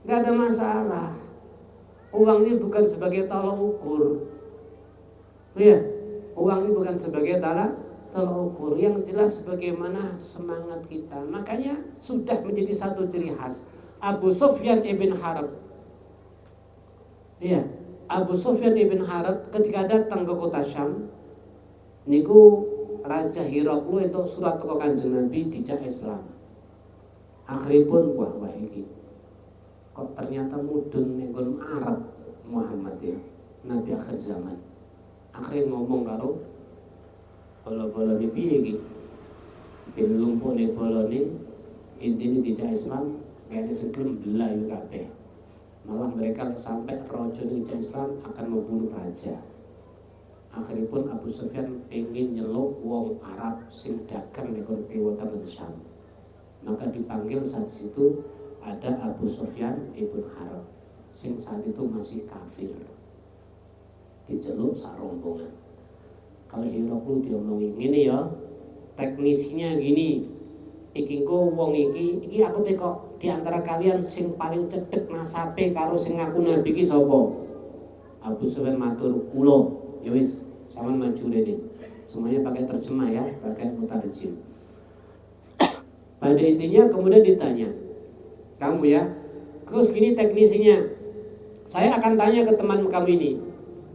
Enggak ada masalah. Uang ini bukan sebagai tolak ukur. Ya, uang ini bukan sebagai tolak ukur. Yang jelas bagaimana semangat kita. Makanya sudah menjadi satu ciri khas. Abu Sufyan ibn Harb. Iya, Abu Sufyan ibn Harb ketika datang ke kota Syam, niku Raja Hiraklu itu surat ke Kanjeng Nabi dijak Islam. Akhiripun wah iki. Kok ternyata mudun ning Arab Muhammad ya, Nabi akhir zaman. Akhirnya ngomong karo bola-bola piye iki? Ben lumpune bolone intine dijak Islam, kene segelem belayu kabeh. Malah mereka sampai raja dijak Islam akan membunuh raja. Akhiripun Abu Sufyan pengen nyeluk wong Arab sing dagang ning wetan Syam. Maka dipanggil saat itu ada Abu Sufyan ibn Harb sing saat itu masih kafir. Diceluk sarombongan. Kalau Hiraklu diomongi ngene ya, teknisnya gini. Iki engko wong iki aku teko di antara kalian sing paling cedhek nasabe karo sing ngaku nabi iki sapa? Abu Sufyan matur, kula. Ya wis, sampean maju rene. Semuanya pakai terjemah ya, pakai mutarjim. Pada intinya kemudian ditanya, kamu ya, terus gini teknisinya, saya akan tanya ke teman kamu ini,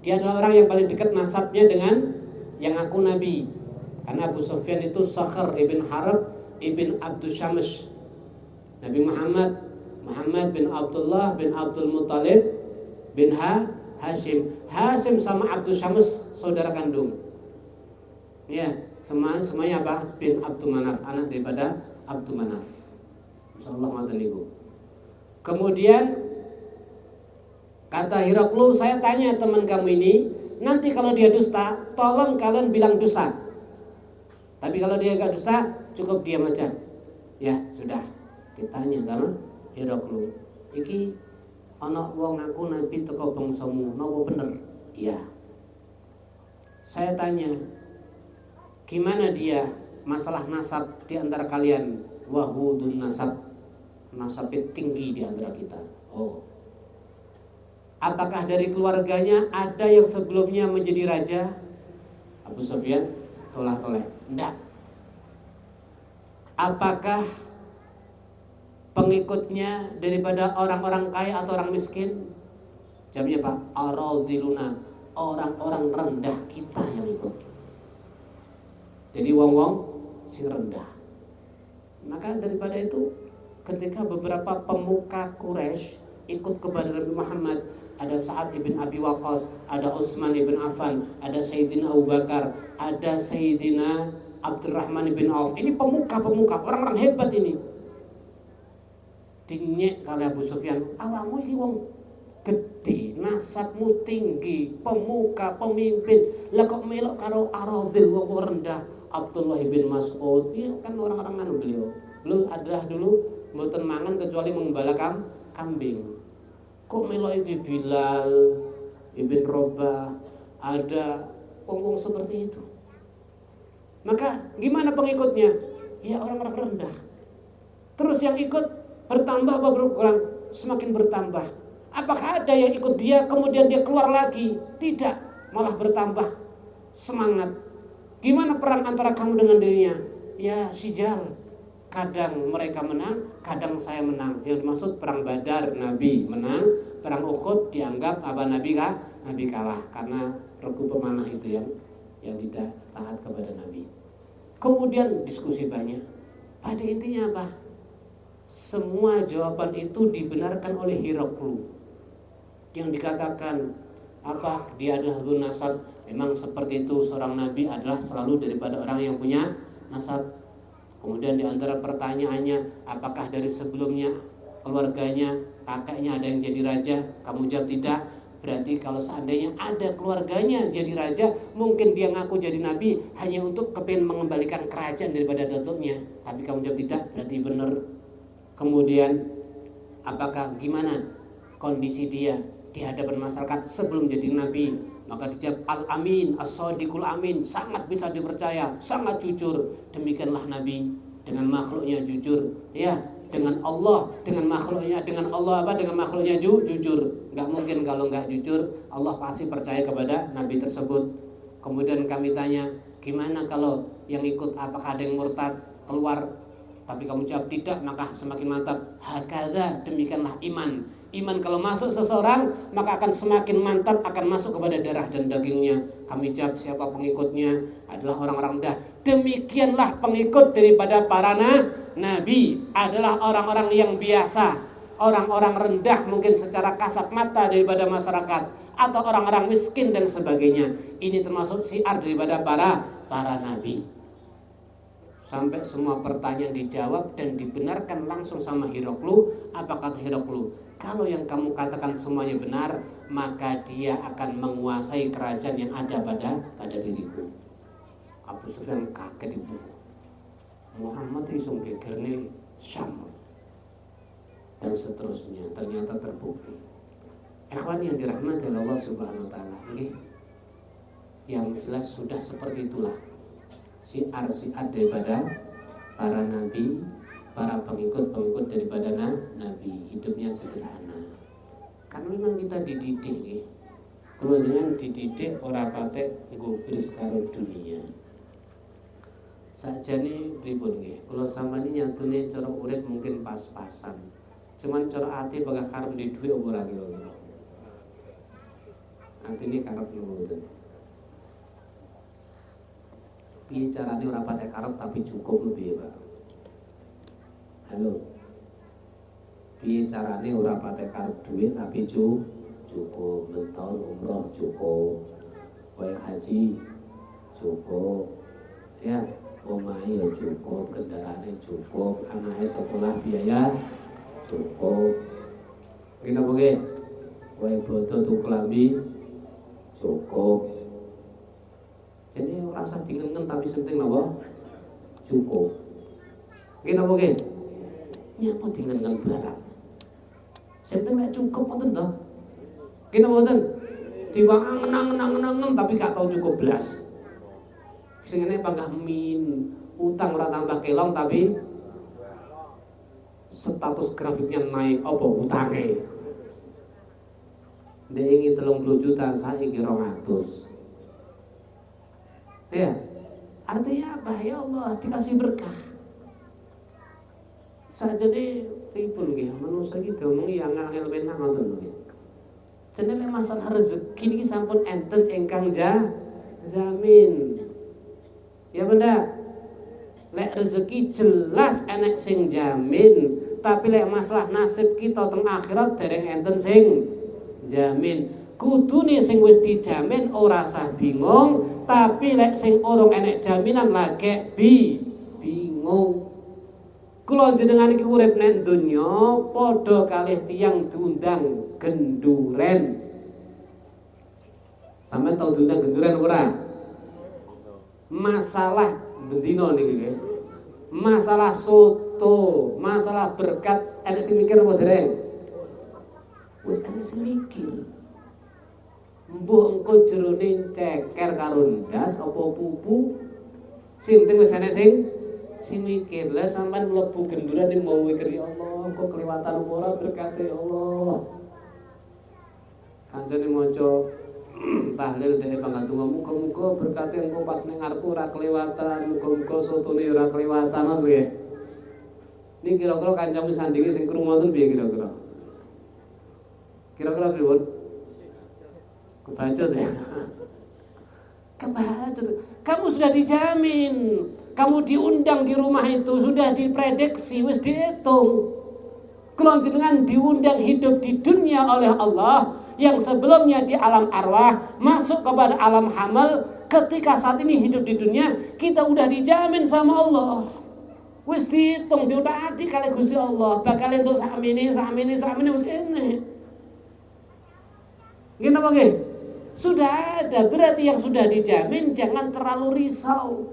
dia adalah orang yang paling dekat nasabnya dengan yang aku Nabi. Karena Abu Sufyan itu Sakhr ibn Harb ibn Abdul Syams. Nabi Muhammad bin Abdullah bin Abdul Muttalib bin Hashim. Hashim sama Abdul Syams saudara kandung. Ya, semuanya apa? Bin Abdul Manaf, anak daripada Abdul Manaf. Insyaallah ngoten niku. Kemudian kata Hiraklu, saya tanya teman kamu ini, nanti kalau dia dusta, tolong kalian bilang dusta. Tapi kalau dia enggak dusta, cukup diam aja. Ya, sudah. Ditanya sama Hiraklu, iki ana wong ngaku nabi teko bangsamu, napa bener? Iya. Saya tanya, gimana dia masalah nasab di antara kalian? Wahudun nasab, nasabnya tinggi di antara kita. Oh, Apakah dari keluarganya ada yang sebelumnya menjadi raja? Abu Sufyan tolak-tolak. Enggak. Apakah pengikutnya daripada orang-orang kaya atau orang miskin? Jawabnya Pak, aradiluna, orang-orang rendah kita yang ikut. Jadi wong-wong si rendah. Maka daripada itu, ketika beberapa pemuka Quraisy ikut kepada Nabi Muhammad, ada Sa'ad ibn Abi Waqqas, ada Utsman ibn Affan, ada Sayyidina Abu Bakar, ada Sayyidina Abdurrahman ibn Auf. Ini pemuka-pemuka, orang-orang hebat ini. Dinyek kali Abu Sufyan, awakmu iki wong gede, nasabmu tinggi, pemuka, pemimpin. Lah kok melok karo aradil wong rendah. Abdullah bin Mas'ud, ya kan orang-orang anu beliau. Beliau adalah dulu mboten mangan kecuali mengembala kambing. Kok melok iki Bilal, Ibn Rabah, ada wong-wong seperti itu. Maka gimana pengikutnya? Ya orang-orang rendah. Terus yang ikut bertambah apa berkurang? Semakin bertambah. Apakah ada yang ikut dia kemudian dia keluar lagi? Tidak, malah bertambah semangat. Gimana perang antara kamu dengan dirinya? Ya sijal. Kadang mereka menang, kadang saya menang. Yang dimaksud perang Badar Nabi menang, perang Uhud dianggap apa Nabi kalah karena regu pemanah itu yang tidak taat kepada Nabi. Kemudian diskusi banyak. Pada intinya apa? Semua jawaban itu dibenarkan oleh Heraklius yang dikatakan apa dia adalah dzun nasab. Memang seperti itu, seorang nabi adalah selalu daripada orang yang punya nasab. Kemudian di antara pertanyaannya, apakah dari sebelumnya keluarganya, kakeknya ada yang jadi raja? Kamu jawab tidak. Berarti kalau seandainya ada keluarganya jadi raja, mungkin dia ngaku jadi nabi hanya untuk kepingin mengembalikan kerajaan daripada datuknya. Tapi kamu jawab tidak, berarti benar. Kemudian apakah gimana kondisi dia di hadapan masyarakat sebelum jadi nabi? Maka dijawab al-amin, as-sadiqul amin, sangat bisa dipercaya, sangat jujur. Demikianlah nabi, dengan makhluknya jujur, ya, dengan Allah, dengan makhluknya, dengan Allah apa, dengan makhluknya jujur. Enggak mungkin kalau enggak jujur, Allah pasti percaya kepada nabi tersebut. Kemudian kami tanya, gimana kalau yang ikut, apakah ada yang murtad keluar? Tapi kamu jawab tidak, maka semakin mantap. Hakadha, demikianlah iman. Iman kalau masuk seseorang, maka akan semakin mantap, akan masuk kepada darah dan dagingnya. Kami jawab siapa pengikutnya adalah orang-orang dah. Demikianlah pengikut daripada para nabi adalah orang-orang yang biasa, orang-orang rendah mungkin secara kasat mata daripada masyarakat, atau orang-orang miskin dan sebagainya. Ini termasuk syiar daripada para nabi. Sampai semua pertanyaan dijawab dan dibenarkan langsung sama Heraklius. Apa kata Heraklius? Kalau yang kamu katakan semuanya benar, maka dia akan menguasai kerajaan yang ada pada diriku. Abu Sufyan kaget itu. Muhammad isung gegerne Syam dan seterusnya. Ternyata terbukti. Ikhwan yang dirahmati Allah Subhanahu wa taala, yang jelas sudah seperti itulah syiar-syiar daripada para nabi, para pengikut-pengikut daripada nabi. Hidupnya sederhana. Karena memang kita dididik, kemudian dididik ora patek gubris karo dunia. Sakjane pripun nggih? Kula sampeyan nyatune cara urip mungkin pas-pasan. Cuman cara ati bakal karep di dhuwit apa ora kira-kira. Atine karep ngoten. Piye carane ora patek karep tapi cukup lho piye, Pak? Halo. Piye carane ora patek karep duit tapi cukup, tahun umroh cukup, kowe haji cukup, ya, omahe ya cukup, kendaraane cukup, anake sekolah biaya cukup. Kita boleh, kowe bodo tuku lambi cukup. Jadi rasa dingengen tapi penting napa? Cukup. Kita boleh. Nyapa dingengen barang. Penting nek cukup ngoten to. Kene mboten. Timbang ngenang tapi gak tau cukup blas. Sing ngene panggah min, utang ora tambah kelong tapi status grafiknya naik apa utange. Dia ingin 30 juta, saiki 200. Ya, artinya apa? Ya Allah, dikasih berkah. Sajane pripun nggih, manusa iki diomongi yang angel penak ngoten nggih. Jenenge masalah rezeki niki sampun enten ingkang jamin. Ya benda. Lek rezeki jelas enek sing jamin, tapi lek masalah nasib kita teng akhirat dereng enten sing jamin. Kudune sing wis dijamin ora usah bingung, tapi lek sing urung enek jaminan lagi bingung. Kula jenengan iki urip nek donya padha kalih tiyang diundang genduren. Sampeyan tau diundang genduren ora? Masalah bendina niki nggih. Masalah soto, masalah berkat enek sing mikir apa dereng? Wis enek sing mikir. Mbuh engko jerone ceker karo ndas apa pupu. Sing penting wis enek sing mikir. Lah sampean mlebu genduran ning mau mikir ya Allah, kok kelewatan apa ora berkate ya Allah. Kancane maca tahlil dhewe pangatungan muga-muga berkate engko pas ning ngarepku ora kelewatan, muga-muga sotone ora kelewatan ngono nggih. Niki kira-kira kancamu sandinge sing krungu wonten piye kira-kira? Kira-kira pripun? Kebacut ya. Kebacut. Kamu sudah dijamin. Kamu diundang di rumah itu sudah diprediksi, wis dihitung. Kalau jenengan diundang hidup di dunia oleh Allah yang sebelumnya di alam arwah masuk kepada alam hamal, ketika saat ini hidup di dunia kita udah dijamin sama Allah. Wis dihitung, diutaati kali Gusti Allah. Bakal entuk sakmene wis enek. Nggih napa nggih? Sudah ada, berarti yang sudah dijamin jangan terlalu risau.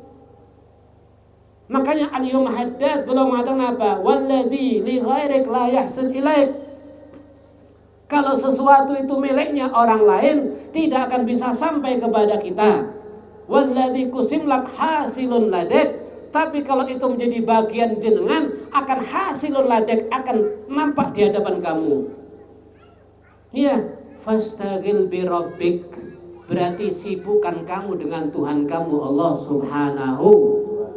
Makanya al-yawma haddad belum mengatakan apa? Walladzi li ghairik la yahsin ilaik. Kalau sesuatu itu miliknya orang lain tidak akan bisa sampai kepada kita. Walladzi kusim lak hasilun ladek. Tapi kalau itu menjadi bagian jenengan akan hasilun ladek, akan nampak di hadapan kamu. Iya, fastaghil bi rabbik. Berarti sibukkan kamu dengan Tuhan kamu Allah Subhanahu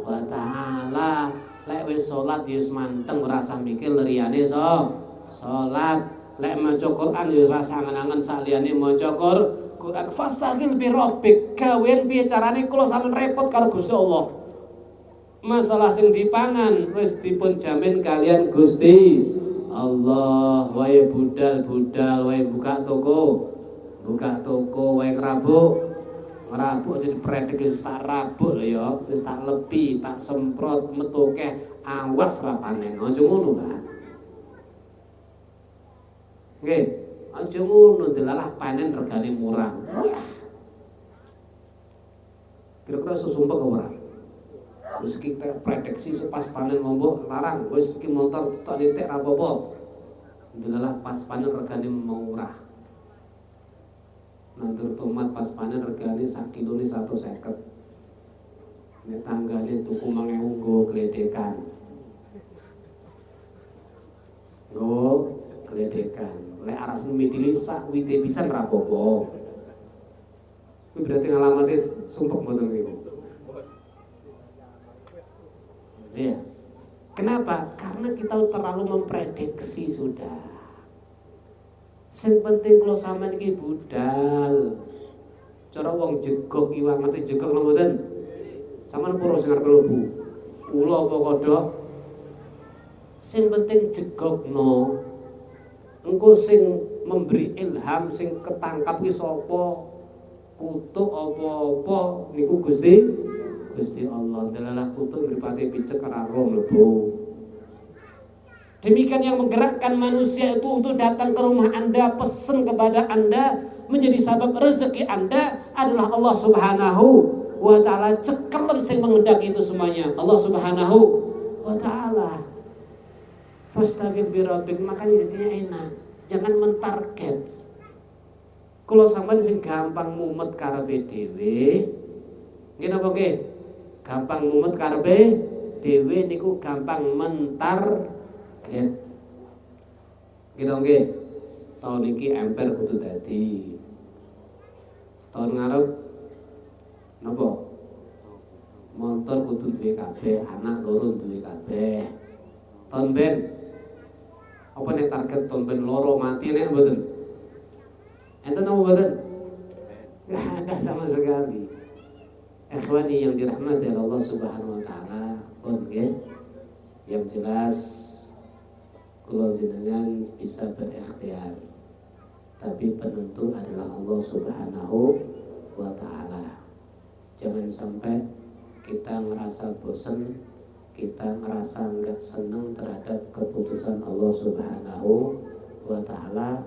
wa ta'ala. Lek wis salat wis manteng ora usah mikir liyane salat. Lek maca Quran wis rasa angen-angen saliyane maca Quran. Fastaghil bi rabbik. Gawen piye carane kula sampeyan repot karo Gusti Allah. Masalah sing dipangan wis dipun jamin kalian Gusti Allah. Wae budal-budal, wae buka toko, wae ngerabuk jadi predik wis tak rabuk lho ya, wis tak lepi, tak semprot, metuke awas ra panen. Aja ngono, Pak. Nggih, aja ngono delalah panen regane murah. Kira-kira susumpek ora? Terus kita prediksi pas panen lombok larang, wis iki motor tok nitik ra apa-apa. Delalah pas panen regane murah. Nandur tomat pas panen regane sak kilone 150. Nek tanggane tuku 1000 nggo gledekan. Nggo gledekan. Lek aras midili sak wite pisan ra apa-apa. Kuwi berarti ngalamate sumpek mboten niku. Ya. Kenapa? Karena kita terlalu memprediksi sudah. Sing penting kalau sampean iki budal. Cara wong jegok iwak ngerti jegok lho mboten? Sampeyan pura sing arep mlebu. Ula apa kodhok? Sing penting jegokno. Engko sing memberi ilham sing ketangkap ki sapa? Kutuk apa-apa niku Gusti Allah. Delalah kutuk mripate picek ora ro mlebu. Demikian yang menggerakkan manusia itu untuk datang ke rumah Anda, pesan kepada Anda, menjadi sebab rezeki Anda adalah Allah Subhanahu wa ta'ala. Cekelen sing mengendaki itu semuanya Allah Subhanahu wa ta'ala. Fastaghfir bi rabbik, makanya jadinya enak. Jangan mentarget. Kalau sampean sing gampang mumet karepe dhewe, nggih napa nggih? Gampang mumet karepe dhewe niku gampang mentar gitu nggih. tahun iki emper kudu dadi. Tahun ngarep napa? Motor kudu duwe kabeh, anak loro duwe kabeh. Tahun ben apa nek target tahun ben loro mati nek mboten? Enten apa mboten? Enggak ada sama sekali. Ikhwani yang dirahmati oleh Allah Subhanahu wa taala, pun nggih. Yang jelas kula jenengan bisa berikhtiar. Tapi penentu adalah Allah Subhanahu wa taala. Jangan sampai kita ngerasa bosan, kita ngerasa nggak senang terhadap keputusan Allah Subhanahu wa taala,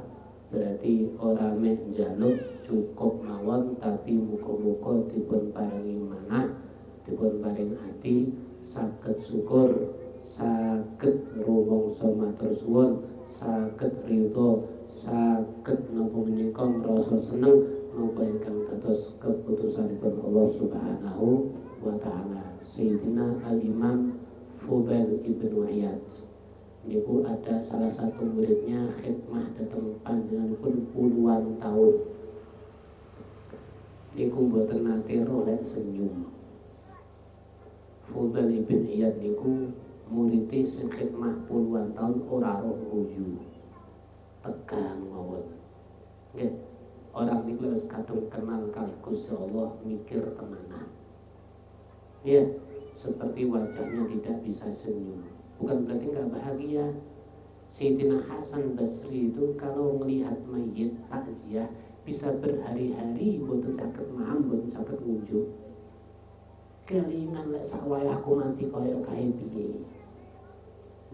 berarti orang meh njaluk cukup mawon, tapi muga-muga dipun paringi manah, dipun paring ati saged syukur, saged rumangsa matur suwun, saged ridho, saged napa menika ngrasa seneng napa ingkang dados keputusanipun Allah Subhanahu wa taala. Sayyidina Al-Imam Fudail ibn Iyad niku ada salah satu muridnya khidmah dateng panjenenganipun puluhan tahun. Niku mboten nate rolek senyum. Fudail ibn Iyad niku murid sing khidmah puluhan tahun ora roh guyu. Tegang mawon. Nggih, orang niku wis kadung kenal kalih Gusti Allah mikir tenanan. Ya, seperti wajahnya tidak bisa senyum. Bukan berarti nggak bahagia. Sayyidina Hasan Basri itu kalau melihat mayit takziah bisa berhari-hari boten saged maam, boten saged ngunjuk. Kelingan lek sak wayahku mati kaya kae piye.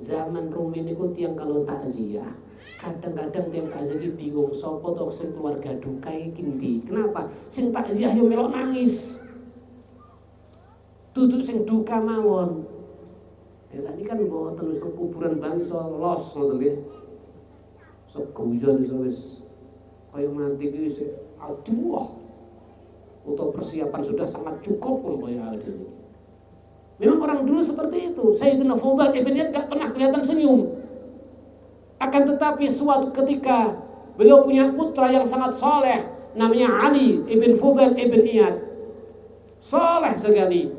Zaman rumiyin niku tiyang kalau takziah, kadang-kadang tiyang takziah iki bingung sapa to sing keluarga duka iki ndi. Kenapa? Sing takziah yo melok nangis. Duduk sing duka mawon. Ya sakniki kan mboten wis kuburan bang iso los ngoten nggih. Sok guyon iso wis kaya mati iki wis aduh. Untuk persiapan sudah sangat cukup pun kaya adil. Memang orang dulu seperti itu. Sayyidina Fudail ibn Iyad gak pernah kelihatan senyum. Akan tetapi suatu ketika beliau punya putra yang sangat soleh, namanya Ali ibn Fudail ibn Iyad. Soleh sekali.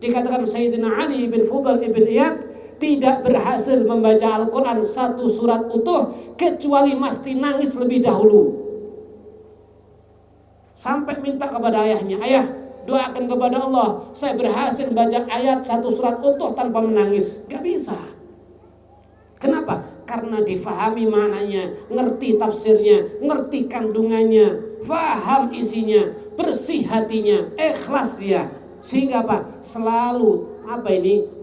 Dikatakan Sayyidina Ali bin Fudail ibn Iyad tidak berhasil membaca Al-Quran satu surat utuh kecuali mesti nangis lebih dahulu. Sampai minta kepada ayahnya, ayah doakan kepada Allah, saya berhasil membaca ayat satu surat utuh tanpa menangis. Gak bisa. Kenapa? Karena difahami maknanya, ngerti tafsirnya, ngerti kandungannya, faham isinya, bersih hatinya, ikhlas dia. Sehingga apa? Selalu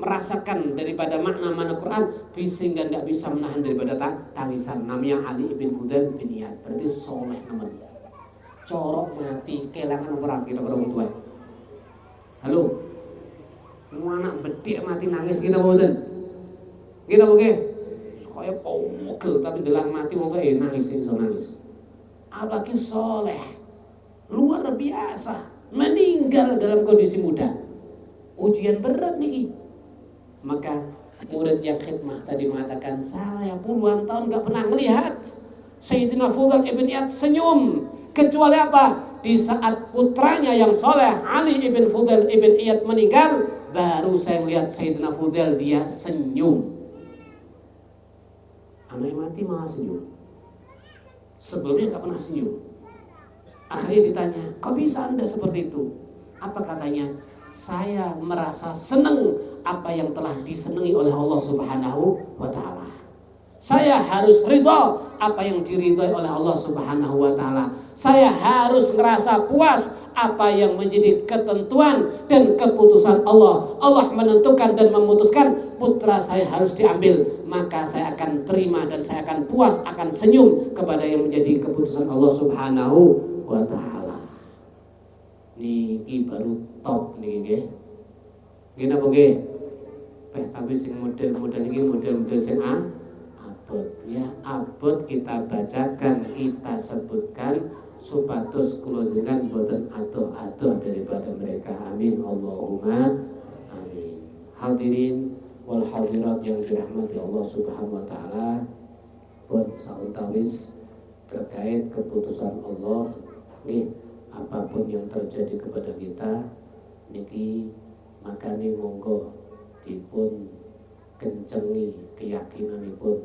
merasakan daripada makna-makna Quran, sehingga tidak bisa menahan daripada tangisan. Namanya Ali ibn Fudail bin Iyad. Berarti soleh namanya. Corok mati kelangan orang kira-kira orang tua. Halo, anak bedik mati nangis kita boten. Kita boge. Kaya mogel tapi delang mati mau nangis iso nangis. Apalagi soleh, luar biasa. Meninggal dalam kondisi muda. Ujian berat nih. Maka murid yang khidmah tadi mengatakan, saya puluhan tahun gak pernah melihat Sayyidina Fudail ibn Iyad senyum, kecuali apa? Di saat putranya yang soleh Ali ibn Fudail ibn Iyad meninggal, baru saya melihat Sayyidina Fudail dia senyum. Anaknya mati malah senyum. Sebelumnya gak pernah senyum. Akhirnya ditanya, kok bisa Anda seperti itu? Apa katanya? Saya merasa senang apa yang telah disenangi oleh Allah Subhanahu wa ta'ala. Saya harus ridha apa yang diridhai oleh Allah Subhanahu wa ta'ala. Saya harus merasa puas apa yang menjadi ketentuan dan keputusan Allah. Allah menentukan dan memutuskan putra saya harus diambil, maka saya akan terima dan saya akan puas, akan senyum kepada yang menjadi keputusan Allah Subhanahu wa ta'ala. Niki baru top niki nggih. Nggih napa nggih? Tapi sing model-model iki model-model sing abot ya, abot kita bacakan, kita sebutkan supados kula jenengan boten adoh-adoh daripada mereka. Amin Allahumma amin. Hadirin wal hadirat yang dirahmati Allah Subhanahu wa taala, pun sautawis terkait keputusan Allah nih, apapun yang terjadi kepada kita niki makane monggo dipun kencengi keyakinanipun,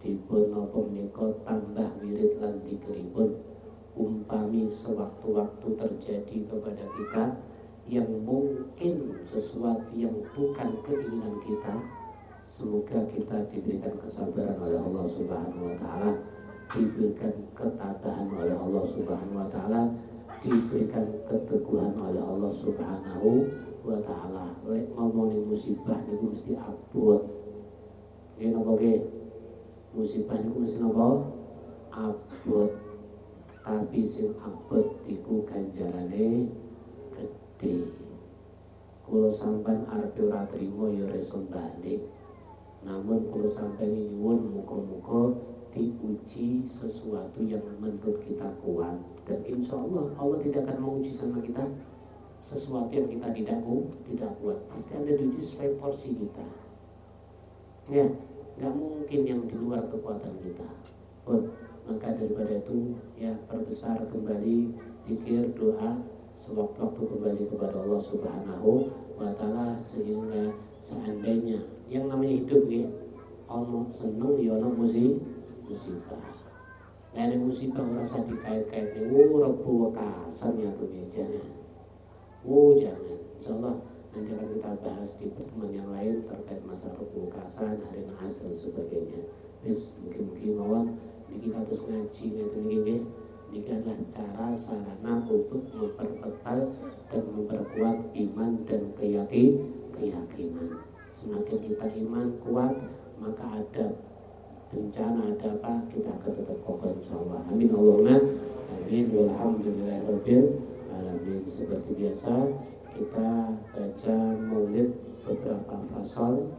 dipun napa menika tambah wirid lan dzikripun. Umpami sewaktu-waktu terjadi kepada kita yang mungkin sesuatu yang bukan keinginan kita, semoga kita diberikan kesabaran oleh Allah Subhanahu wa taala, diberikan ketabahan oleh Allah Subhanahu wa taala, diberikan keteguhan oleh Allah Subhanahu wa taala. Lek ngomongin musibah niku mesti abot. Nggih napa nggih? Musibah niku mesti napa? Abot. Tapi sing abot iku ganjarane gede. Kula sampean arep ora trimo ya reson balik. Namun kula sampean nyuwun muga-muga diuji sesuatu yang menurut kita kuat, dan insya Allah Allah tidak akan menguji sama kita sesuatu yang kita tidak kuat. Pasti ada diuji sesuai porsi kita. Ya, nggak mungkin yang di luar kekuatan kita. Maka daripada itu ya perbesar kembali zikir doa sewaktu-waktu kembali kepada Allah Subhanahu wa taala, sehingga seandainya yang namanya hidup ya, ono seneng ya ono musibah. Nah, ini musibah merasa dikait-kaitnya, rebu wekasannya tuh mejanya. Jangan. Insyaallah nanti akan kita bahas di pertemuan yang lain terkait masalah rebu wekasan, hari Naas dan sebagainya. Terus mungkin mawon niki kados ngaji ngeten niki niki adalah cara sarana untuk memperketat dan memperkuat iman dan keyakinan. Semakin kita iman kuat, maka ada bencana, ada apa, kita akan tetap kokoh insyaallah. Amin Allahumma amin. Walhamdulillahirabbil alamin. Seperti biasa kita baca maulid beberapa fasal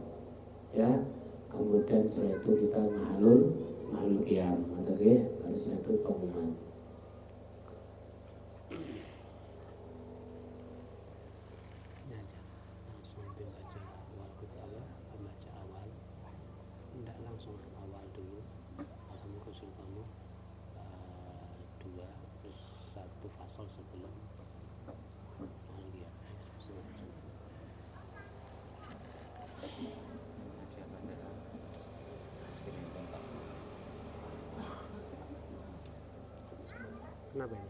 ya. Kemudian setelah itu kita mahalul qiyam. Oke, harus itu pengumuman. Kenapa ini?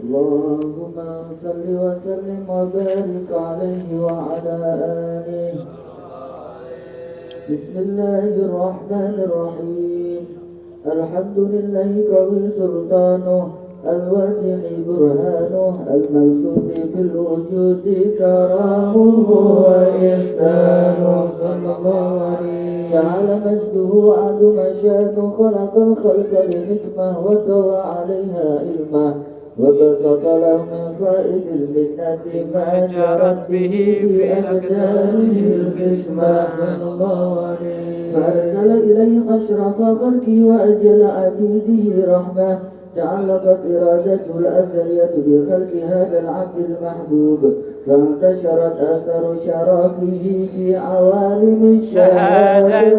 Allahumma salli wa sallim wa barik alaihi wa ala alihi. Bismillahirrahmanirrahim. Alhamdulillahi qawi sultanuh, الواضح برهانه، المبسوط في الوجود كرامه وإحسانه، صلى الله عليه. جعل مجده عظم شانه، خلق الخلق لحكمة وطوى عليها علمه، وبسط له من فائد المنة ما جرت به في أقداره القسمة، صلى الله عليه. فأرسل إليه أشرف خلقه وأجل عبيده رحمة، تعلقت إرادته الأزلية بخلق هذا العبد المحبوب، فانتشرت أثر شرفه في عوالم الشهادة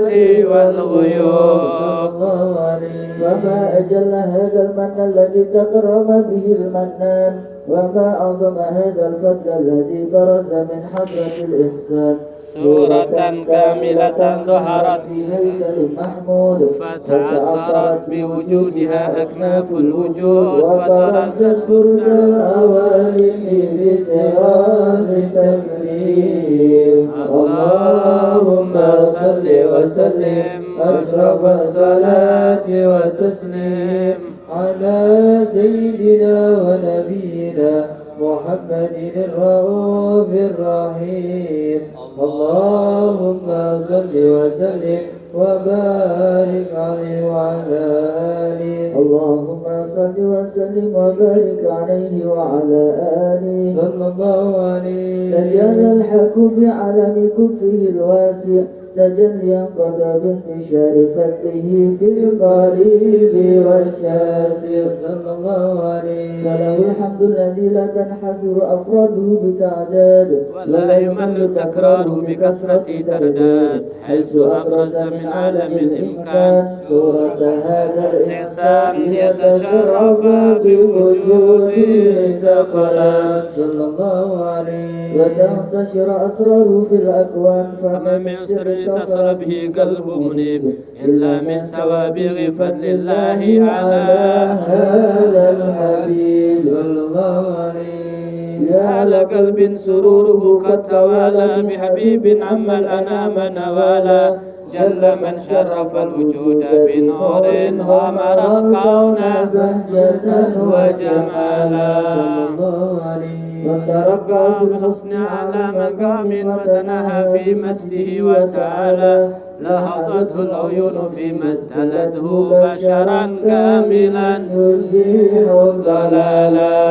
والغيوب، صلى الله عليه. وما أجل هذا المن الذي تكرم به المنان، وما أعظم هذا الفضل الذي برز من حضرة الإحسان، سورة كاملة ظهرت في هيكل محمود، فتعطرت بوجودها أكناف الوجود، وطرست برد الأوالم بطراز تكريم. اللهم صل وسلم أشرف الصلاة وتسليم على سيدنا ونبينا محمد الرؤوف الرحيم. اللهم صل وسلم وبارك عليه وعلى آله. اللهم صل وسلم وبارك عليه وعلى آله، صلى الله عليه. تجلى الحق في عالم كفه الواسع تجليا قضى بانتشار فضله في القريب والشاسع صلى الله عليه. وله الحمد الذي لا تنحصر أفراده بتعداد ولا يمل تكراره بكثرة ترداد حيث أبرز من عالم الإمكان صورة هذا الإنسان يتشرف بوجوده ثقلا صلى الله عليه. وتنتشر أسراره في الأكوان فما من سر اتصل به قلب منيب إلا من سوابغ فضل الله على هذا الحبيب صلى الله عليه. يا لقلب سروره قد توالى بحبيب عما الأنام نوالا جل من شرف الوجود بنور غمر الكون بهجة وجمالا وترقى بالحسن على مقام وتنهى في مجده وتعالى لهطته العيون فيما استلته بشرا كاملا يزيح ضلالا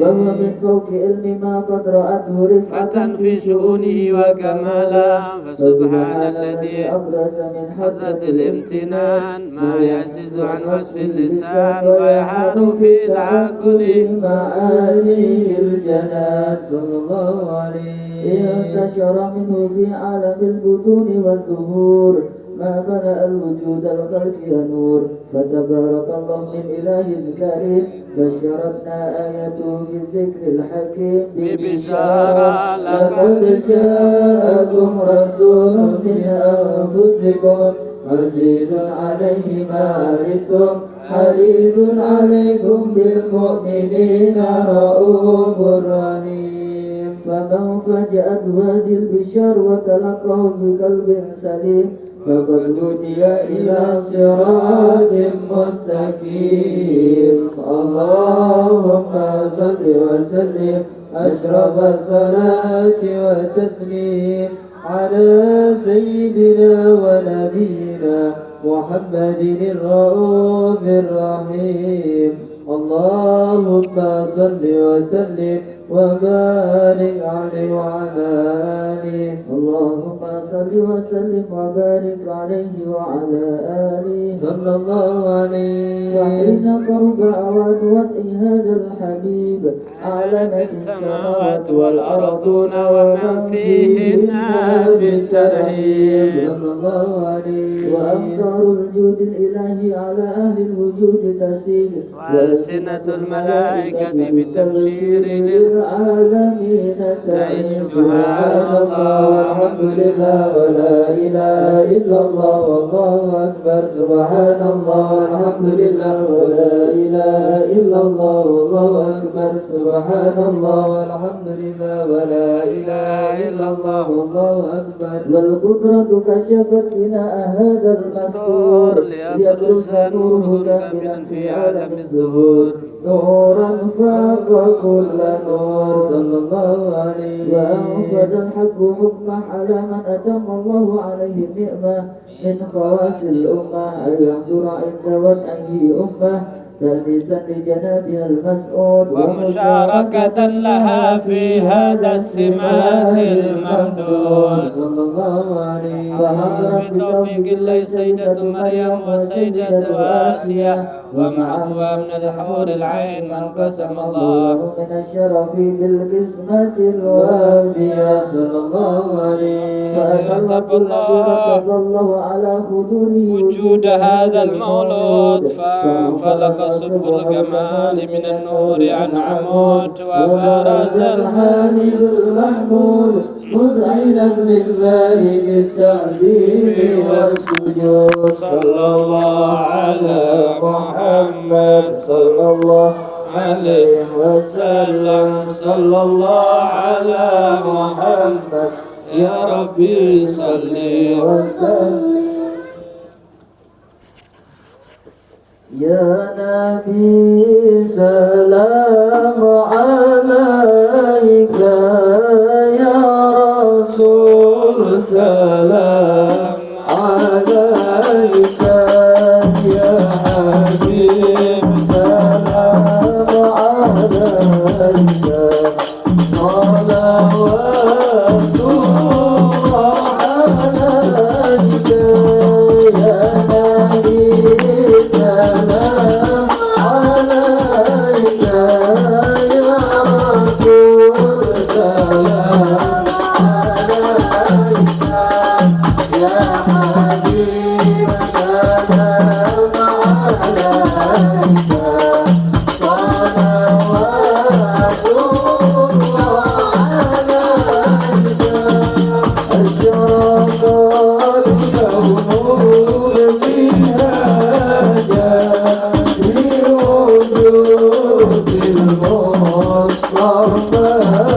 وهو من فوق علم ما قد رأته رفعة في شؤونه وكمالا فسبحان الذي أبرز من حضرة الامتنان ما يعجز عن وصف اللسان ويحار في العقل معاني الجنات صلى الله عليه. انتشر منه في عالم البطون والظهور ما ملأ الوجود الخلق نور فتبارك الله من إله كريم بشرتنا آيته في الذكر الحكيم ببشارة لقد جاءكم رسول من أنفسكم عزيز عليه ما عنتم حريص عليكم بالمؤمنين رؤوف رحيم. فمن فجأت هذه البشار وتلقاه بقلب سليم فقد هدي إلى صراط مستقيم. اللهم صل وسلم أشرف الصلاة والتسليم على سيدنا ونبينا محمد الرؤوف الرحيم. اللهم صل وسلم وبارك عليه وعلى آله. اللهم صل وسلم وبارك عليه وعلى آله صلى الله عليه. وحين قرب أوان وطئ هذا الحبيب أعلنت السماوات والأرضون ومن فيهن بالترهيب صلى الله عليه. وأمطار الجود الإلهي على أهل الوجود تسيل وألسنة الملائكة بالتبشير للعالمين تعيش سبحان الله والحمد لله ولا إله إلا الله والله أكبر. سبحان الله والحمد لله ولا إله إلا الله والله أكبر. سبحان الله والحمد لله ولا إله إلا الله والله أكبر. والقدرة كشفت بناء هذا المستور ليبرز نوره كاملا في عالم الظهور نورا فاق كل نور صلى الله عليه. وأنفذ الحق حكمه على من أتم الله عليه النعمة من خواص الأمة أن يحضر عند وضعه أمة تأنيسا لجنابها المسؤول ومشاركة لها في هذا السمات الممدود صلى الله عليه. بتوفيق الله سيدة مريم وسيدة آسيا ومعهما من الحور العين من قسم الله من الشرف بالقسمة الوافية صلى الله عليه. وأتقى الله على حضوره وجود هذا المولود فانفلق صبح الكمال من النور عن عمود وبرز الحامد المحمود مذعنا لله بالتعظيم والسجود. صلى الله على محمد صلى الله عليه وسلم صلى الله على محمد يا ربي صل وسلم. يا نبي سلام عليك يا رسول سلام عليك يا حبيب سلام عليك صلوات الله Jalla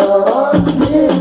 ربي